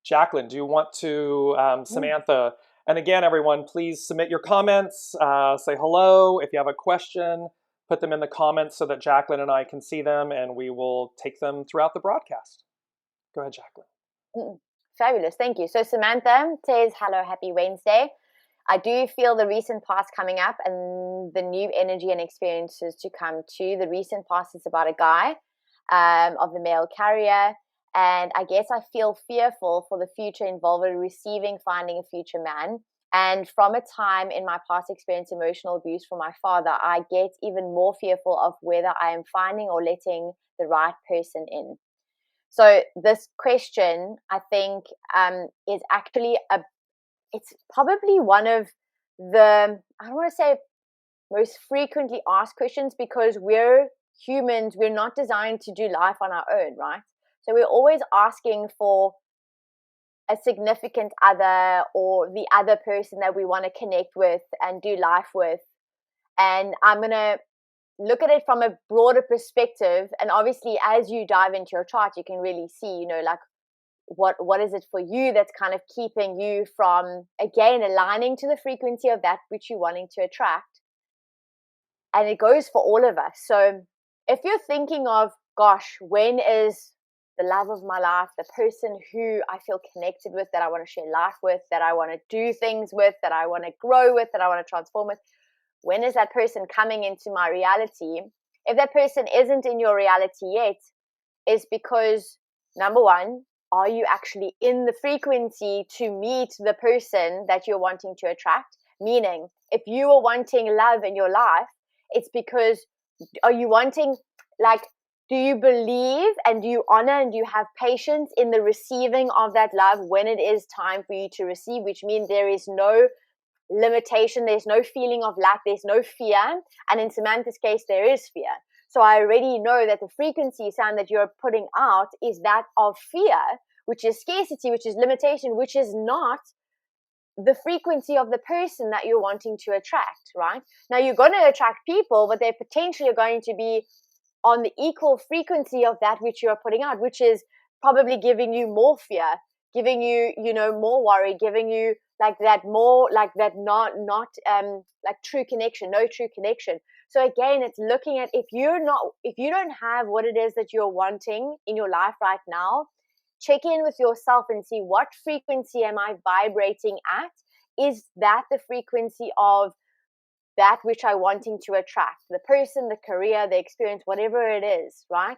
Jaclyn, do you want to, Samantha, and again, everyone, please submit your comments, say hello. If you have a question, put them in the comments so that Jaclyn and I can see them, and we will take them throughout the broadcast. Go ahead, Jaclyn. Fabulous. Thank you. So Samantha says, hello, happy Wednesday. I do feel the recent past coming up and the new energy and experiences to come too. The recent past is about a guy of the male carrier. And I guess I feel fearful for the future involving receiving, finding a future man. And from a time in my past experience, emotional abuse from my father, I get even more fearful of whether I am finding or letting the right person in. So this question, I think, is actually it's probably one of the, I don't want to say most frequently asked questions, because we're humans, we're not designed to do life on our own, right? So we're always asking for a significant other or the other person that we want to connect with and do life with. And I'm going to look at it from a broader perspective. And obviously, as you dive into your chart, you can really see, you know, like what is it for you that's kind of keeping you from, again, aligning to the frequency of that which you're wanting to attract. And it goes for all of us. So if you're thinking of, gosh, when is the love of my life, the person who I feel connected with, that I want to share life with, that I want to do things with, that I want to grow with, that I want to transform with, when is that person coming into my reality? If that person isn't in your reality yet, it's because, number one, are you actually in the frequency to meet the person that you're wanting to attract? Meaning, if you are wanting love in your life, it's because, are you wanting, like, do you believe and do you honor and do you have patience in the receiving of that love when it is time for you to receive, which means there is no limitation, there's no feeling of lack, there's no fear. And in Samantha's case, there is fear. So I already know that the frequency sound that you're putting out is that of fear, which is scarcity, which is limitation, which is not the frequency of the person that you're wanting to attract, right? Now, you're going to attract people, but they're potentially going to be on the equal frequency of that which you're putting out, which is probably giving you more fear, giving you, you know, more worry, giving you like that more, like that not like true connection, no true connection. So again, it's looking at, if you don't have what it is that you're wanting in your life right now, check in with yourself and see, what frequency am I vibrating at? Is that the frequency of that which I'm wanting to attract? The person, the career, the experience, whatever it is, right?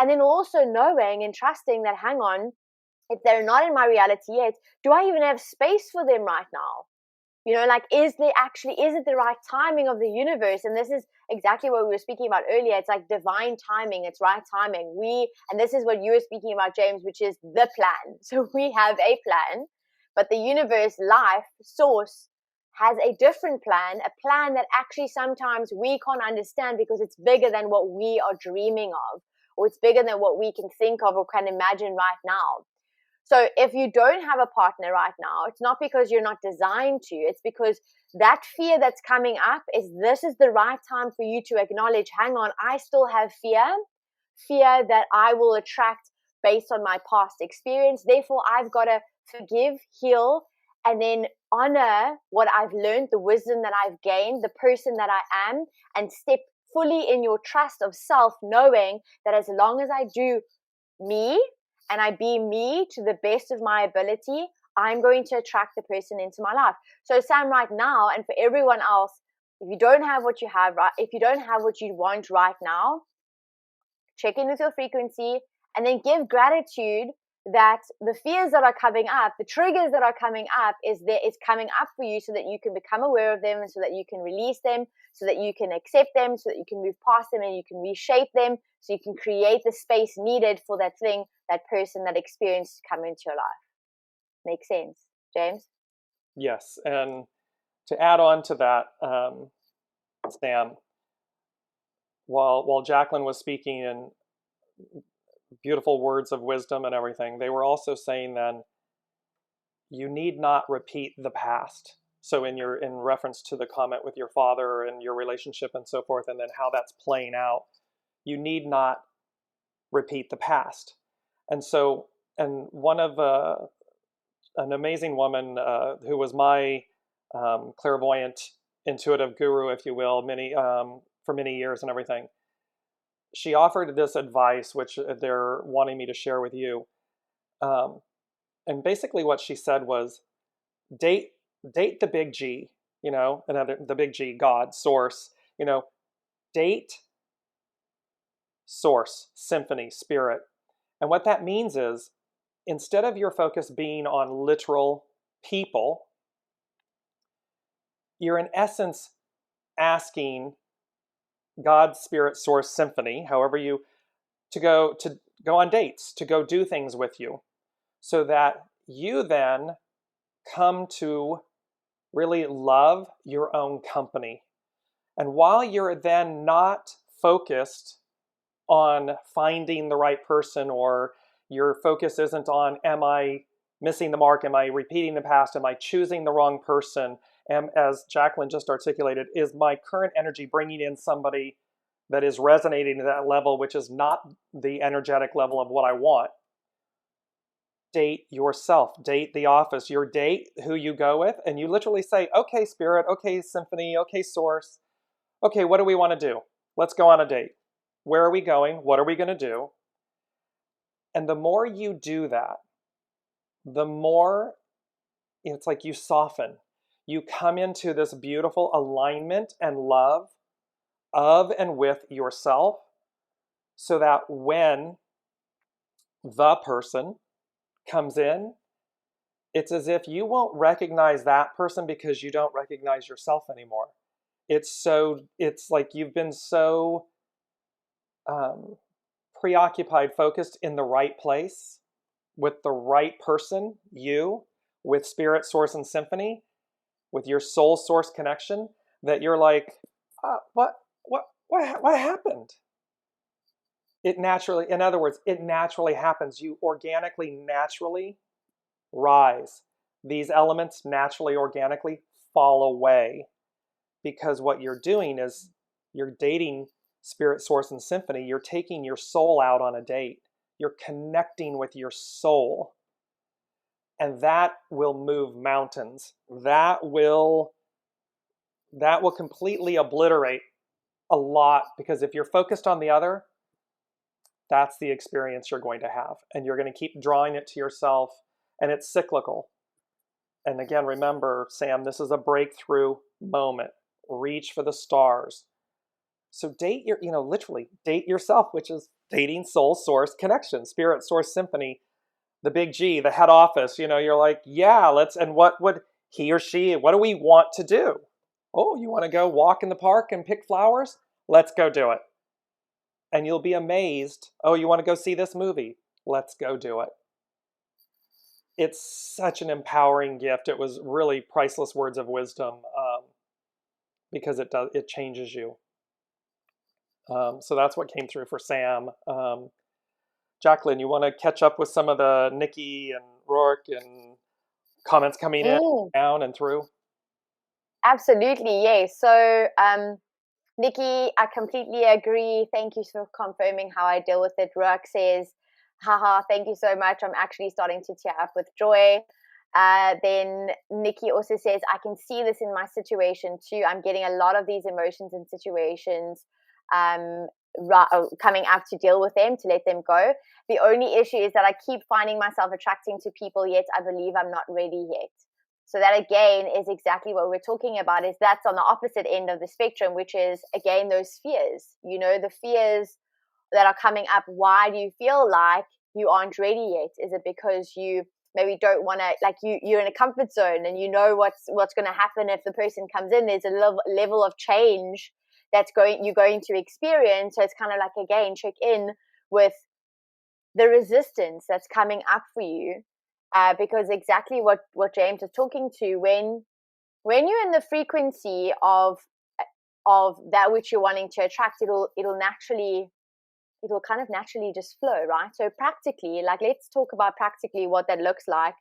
And then also knowing and trusting that, hang on, if they're not in my reality yet, do I even have space for them right now? You know, like, is it the right timing of the universe? And this is exactly what we were speaking about earlier. It's like divine timing. It's right timing. And this is what you were speaking about, James, which is the plan. So we have a plan, but the universe, life, source has a different plan, a plan that actually sometimes we can't understand because it's bigger than what we are dreaming of, or it's bigger than what we can think of or can imagine right now. So if you don't have a partner right now, it's not because you're not designed to, it's because that fear that's coming up this is the right time for you to acknowledge, hang on, I still have fear that I will attract based on my past experience. Therefore, I've got to forgive, heal, and then honor what I've learned, the wisdom that I've gained, the person that I am, and step fully in your trust of self, knowing that as long as I do me, and I be me to the best of my ability, I'm going to attract the person into my life. So Sam, right now, and for everyone else, if you don't have what you have, right, if you don't have what you want right now, check in with your frequency and then give gratitude that the fears that are coming up, the triggers that are coming up is coming up for you so that you can become aware of them and so that you can release them, so that you can accept them, so that you can move past them and you can reshape them, so you can create the space needed for that thing, that person, that experience to come into your life. Makes sense, James? Yes, and to add on to that, Sam, while Jaclyn was speaking in beautiful words of wisdom and everything, they were also saying then you need not repeat the past. So in reference to the comment with your father and your relationship and so forth, and then how that's playing out, you need not repeat the past. And so, and one of an amazing woman who was my clairvoyant intuitive guru, if you will, for many years and everything. She offered this advice, which they're wanting me to share with you. And basically what she said was, date the big G, the big G, God, source, date source, symphony, spirit. And what that means is, instead of your focus being on literal people, you're in essence asking God, spirit, source, symphony, however you, to go on dates, to go do things with you, so that you then come to really love your own company. And while you're then not focused on finding the right person, or your focus isn't on, am I missing the mark? Am I repeating the past? Am I choosing the wrong person? And as Jaclyn just articulated, is my current energy bringing in somebody that is resonating to that level, which is not the energetic level of what I want? Date yourself, date the office, your date who you go with, and you literally say, okay, spirit, okay, symphony, okay, source, okay, what do we want to do? Let's go on a date. Where are we going? What are we going to do? And the more you do that, the more it's like you soften. You come into this beautiful alignment and love of and with yourself, so that when the person comes in, it's as if you won't recognize that person because you don't recognize yourself anymore. It's like you've been so preoccupied, focused in the right place with the right person, you, with spirit, source, and symphony, with your soul source connection, that you're like, what happened? It naturally, in other words, it naturally happens. You organically, naturally rise. These elements naturally, organically fall away, because what you're doing is you're dating spirit, source, and symphony. You're taking your soul out on a date. You're connecting with your soul. And that will move mountains. That will completely obliterate a lot, because if you're focused on the other, that's the experience you're going to have. And you're going to keep drawing it to yourself, and it's cyclical. And again, remember, Sam, this is a breakthrough moment. Reach for the stars. So date literally date yourself, which is dating soul source connection, spirit source symphony, the big G, the head office. You're like, yeah, and what would he or she, what do we want to do? Oh, you want to go walk in the park and pick flowers? Let's go do it. And you'll be amazed. Oh, you want to go see this movie? Let's go do it. It's such an empowering gift. It was really priceless words of wisdom, because it changes you. So that's what came through for Sam. Jaclyn, you want to catch up with some of the Nikki and Rourke and comments coming in, down and through? Absolutely, yes. So, Nikki, I completely agree. Thank you for confirming how I deal with it. Rourke says, haha, thank you so much. I'm actually starting to tear up with joy. Then Nikki also says, I can see this in my situation too. I'm getting a lot of these emotions and situations coming up to deal with them, to let them go. The only issue is that I keep finding myself attracting to people, yet I believe I'm not ready yet. So that again is exactly what we're talking about, is that's on the opposite end of the spectrum, which is again those fears, the fears that are coming up. Why do you feel like you aren't ready yet? Is it because you maybe don't want to, like you're in a comfort zone and you know what's going to happen if the person comes in? There's a level of change you're going to experience. So it's kind of like, again, check in with the resistance that's coming up for you, because exactly what James is talking to, when you're in the frequency of that which you're wanting to attract, it'll kind of naturally just flow, right? So practically, like, let's talk about practically what that looks like.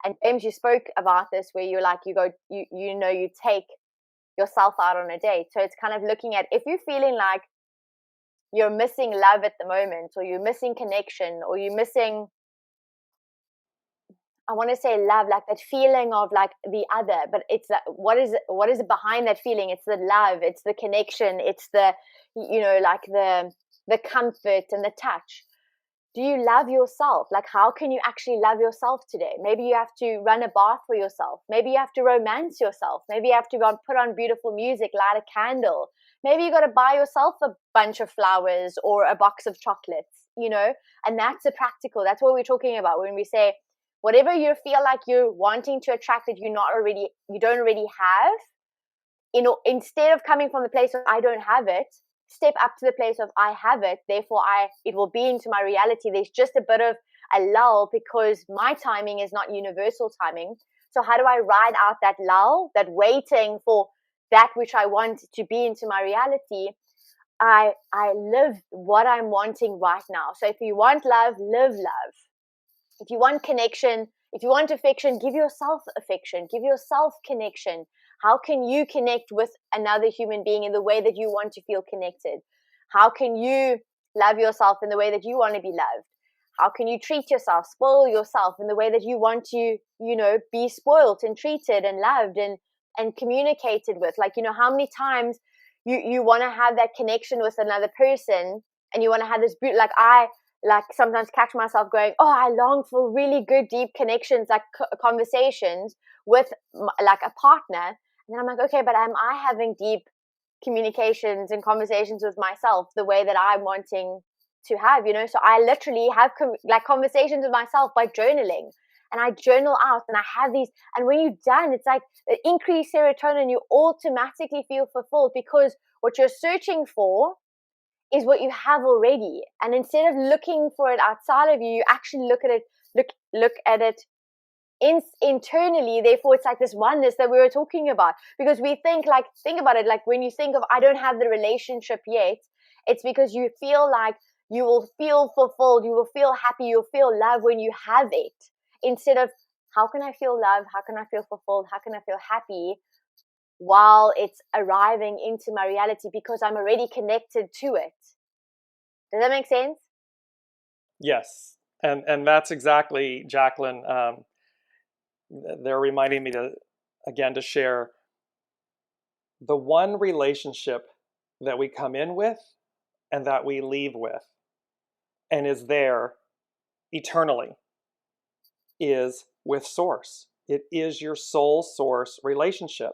And James, you spoke about this, where you're like, you take yourself out on a date. So it's kind of looking at, if you're feeling like you're missing love at the moment, or you're missing connection, or you're missing, I want to say love, like that feeling of like the other, but it's that, what is it behind that feeling? It's the love, it's the connection, it's the, like the comfort and the touch. Do you love yourself? Like, how can you actually love yourself today? Maybe you have to run a bath for yourself. Maybe you have to romance yourself. Maybe you have to put on beautiful music, light a candle. Maybe you got to buy yourself a bunch of flowers or a box of chocolates, and that's the practical. That's what we're talking about when we say, whatever you feel like you're wanting to attract that you don't already have, instead of coming from the place of I don't have it, step up to the place of I have it, therefore it will be into my reality. There's just a bit of a lull because my timing is not universal timing. So how do I ride out that lull, that waiting for that which I want to be into my reality? I live what I'm wanting right now. So if you want love, live love. If you want connection, if you want affection, give yourself affection, give yourself connection. How can you connect with another human being in the way that you want to feel connected? How can you love yourself in the way that you want to be loved? How can you treat yourself, spoil yourself in the way that you want to, be spoiled and treated and loved and communicated with? Like, how many times you want to have that connection with another person and you want to have this like I sometimes catch myself going, oh, I long for really good, deep connections, like conversations with like a partner. And then I'm like, okay, but am I having deep communications and conversations with myself the way that I'm wanting to have, So I literally have conversations with myself by journaling. And I journal out and I have these. And when you're done, it's like increased serotonin. You automatically feel fulfilled because what you're searching for is what you have already. And instead of looking for it outside of you, you actually look at it internally. Therefore, it's like this oneness that we were talking about. Because we think about it, like when you think of, I don't have the relationship yet, it's because you feel like you will feel fulfilled, you will feel happy, you'll feel love when you have it. Instead of, how can I feel love? How can I feel fulfilled? How can I feel happy while it's arriving into my reality because I'm already connected to it? Does that make sense? Yes. And that's exactly, Jaclyn, they're reminding me to share the one relationship that we come in with and that we leave with and is there eternally is with Source. It is your soul source relationship.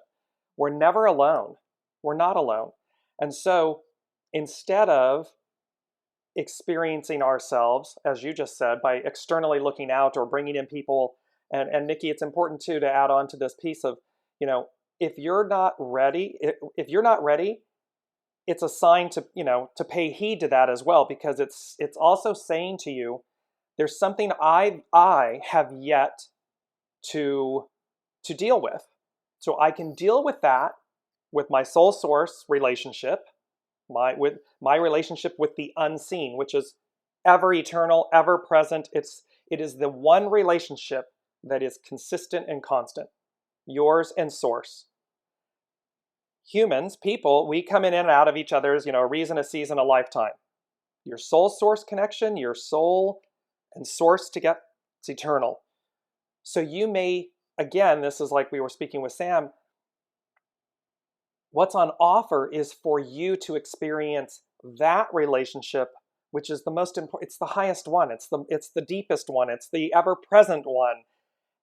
We're never alone. We're not alone. And so instead of experiencing ourselves, as you just said, by externally looking out or bringing in people, and Nikki, it's important too to add on to this piece of, if you're not ready, it's a sign to, to pay heed to that as well, because it's also saying to you, there's something I have yet to deal with. So I can deal with that with my soul source relationship, my relationship with the unseen, which is ever eternal, ever present. It is the one relationship that is consistent and constant, yours and Source. Humans, people, we come in and out of each other's, a reason, a season, a lifetime. Your soul source connection, your soul and Source together, it's eternal. So you may, again, this is like we were speaking with Sam, what's on offer is for you to experience that relationship, which is the most important, it's the highest one, it's the deepest one, it's the ever-present one.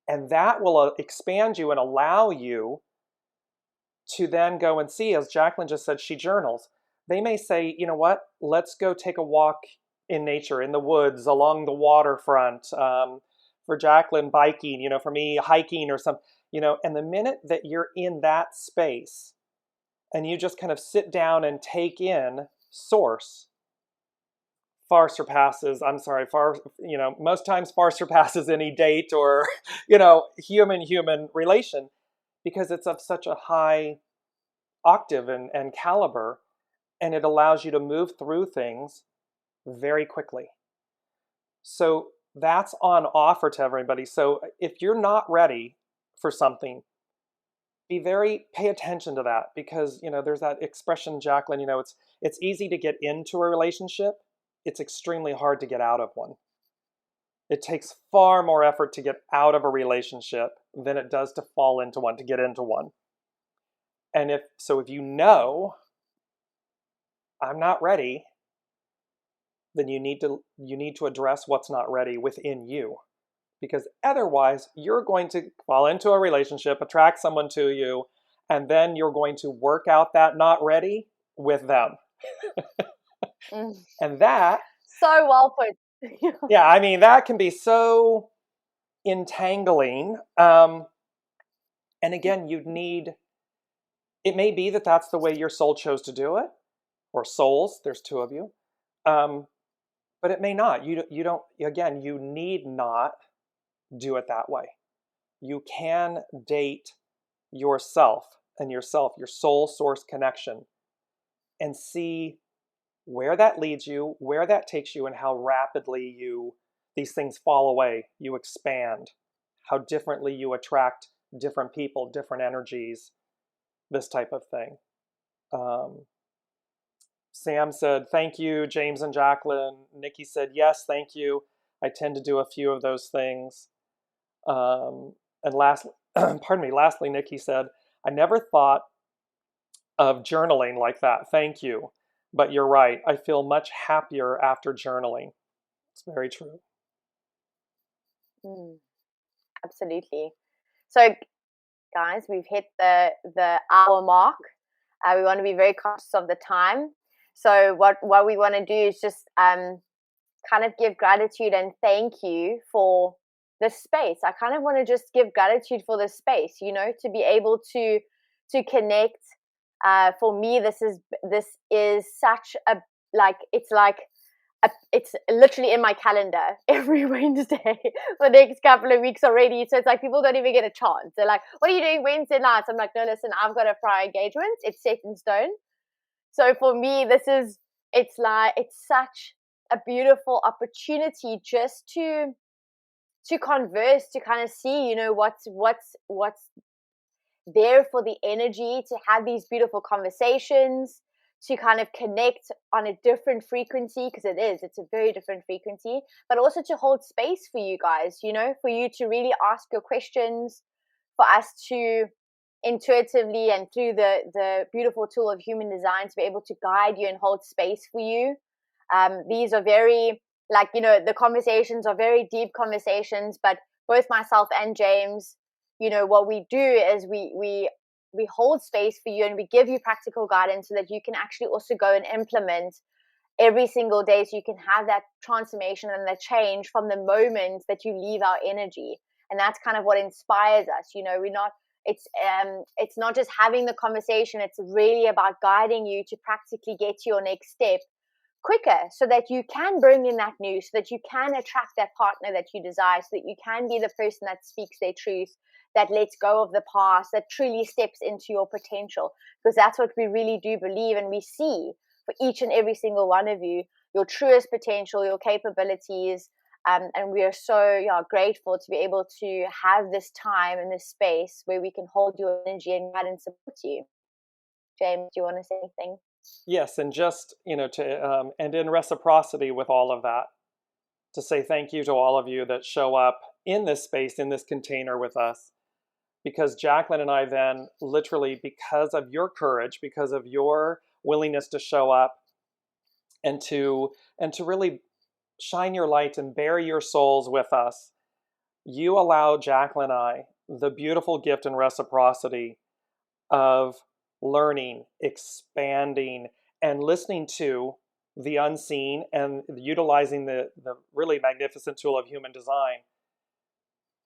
And that will expand you and allow you to then go and see, as Jaclyn just said, she journals. They may say, you know what, let's go take a walk in nature, in the woods, along the waterfront. For Jaclyn, biking, for me, hiking or something, and the minute that you're in that space and you just kind of sit down and take in Source, most times far surpasses any date or, human relation, because it's of such a high octave and caliber, and it allows you to move through things very quickly. So that's on offer to everybody. So if you're not ready for something, pay attention to that, because, there's that expression, Jaclyn, it's easy to get into a relationship. It's extremely hard to get out of one. It takes far more effort to get out of a relationship than it does to fall into one, to get into one. And if you know, I'm not ready, then you need to address what's not ready within you. Because otherwise, you're going to fall into a relationship, attract someone to you, and then you're going to work out that not ready with them. And that... So well put. Yeah, I mean, that can be so entangling. And again, it may be that that's the way your soul chose to do it, or souls, there's two of you. But it may not. You need not do it that way. You can date yourself, your soul source connection, and see where that leads you, where that takes you, and how rapidly these things fall away, you expand, how differently you attract different people, different energies, this type of thing. Sam said, thank you, James and Jaclyn. Nikki said, yes, thank you. I tend to do a few of those things. And lastly, Nikki said, I never thought of journaling like that. Thank you. But you're right. I feel much happier after journaling. It's very true. Absolutely. So, guys, we've hit the hour mark. We want to be very conscious of the time. So what we want to do is just kind of give gratitude and thank you for this space. I kind of want to just give gratitude for this space, to be able to connect. For me, this is such a, it's literally in my calendar every Wednesday for the next couple of weeks already. So it's like people don't even get a chance. They're like, what are you doing Wednesday nights? I'm like, no, listen, I've got a prior engagement. It's set in stone. So for me, it's such a beautiful opportunity just to converse, to kind of see, what's there for the energy, to have these beautiful conversations, to kind of connect on a different frequency, because it's a very different frequency, but also to hold space for you guys, for you to really ask your questions, for us to intuitively and through the beautiful tool of human design to be able to guide you and hold space for you. These are very, the conversations are very deep conversations, but both myself and James, what we do is we hold space for you and we give you practical guidance so that you can actually also go and implement every single day, so you can have that transformation and that change from the moment that you leave our energy. And that's kind of what inspires us. It's not just having the conversation, it's really about guiding you to practically get to your next step quicker, so that you can bring in that new, so that you can attract that partner that you desire, so that you can be the person that speaks their truth, that lets go of the past, that truly steps into your potential. Because that's what we really do believe, and we see for each and every single one of you, your truest potential, your capabilities. And we are so grateful to be able to have this time and this space where we can hold your energy and guide and support you. James, do you want to say anything? Yes, and just, and in reciprocity with all of that, to say thank you to all of you that show up in this space, in this container with us. Because Jaclyn and I then, literally, because of your courage, because of your willingness to show up and to really shine your light and bear your souls with us, you allow Jaclyn and I the beautiful gift and reciprocity of learning, expanding, and listening to the unseen, and utilizing the really magnificent tool of human design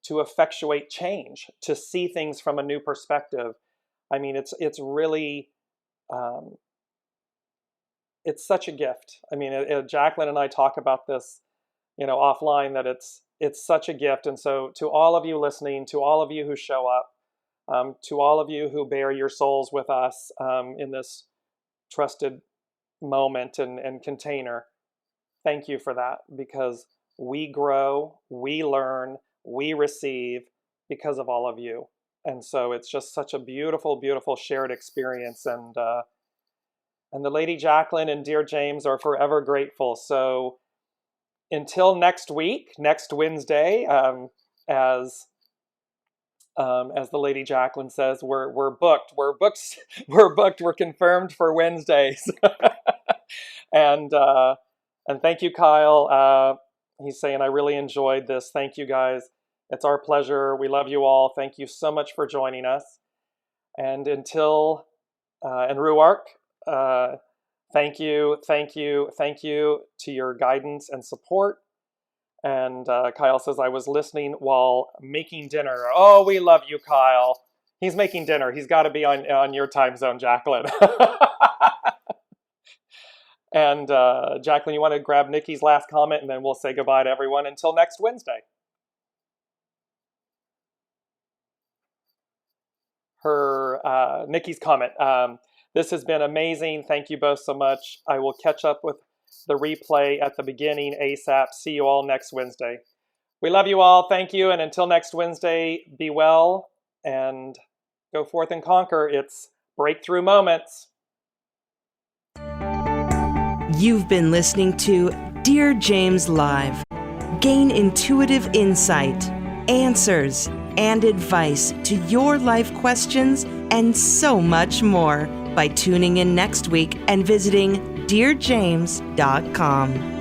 to effectuate change, to see things from a new perspective. I mean, it's really, it's such a gift. I mean, Jaclyn and I talk about this, offline, that it's such a gift. And so to all of you listening, to all of you who show up, to all of you who bear your souls with us in this trusted moment and container, thank you for that, because we grow, we learn, we receive because of all of you. And so it's just such a beautiful, beautiful shared experience. And the Lady Jaclyn and Dear James are forever grateful. So until next week, next Wednesday, as the Lady Jaclyn says, we're booked. We're booked. We're booked. We're confirmed for Wednesdays. And thank you, Kyle. He's saying, I really enjoyed this. Thank you, guys. It's our pleasure. We love you all. Thank you so much for joining us. And until, and Ruark, thank you to your guidance and support. And Kyle says, I was listening while making dinner. Oh, we love you, Kyle. He's making dinner. He's got to be on your time zone, Jaclyn. And Jaclyn, you want to grab Nikki's last comment, and then we'll say goodbye to everyone until next Wednesday. Nikki's comment. This has been amazing. Thank you both so much. I will catch up with the replay at the beginning ASAP. See you all next Wednesday. We love you all. Thank you. And until next Wednesday, be well and go forth and conquer. It's breakthrough moments. You've been listening to Dear James Live. Gain intuitive insight, answers, and advice to your life questions and so much more by tuning in next week and visiting DearJames.com.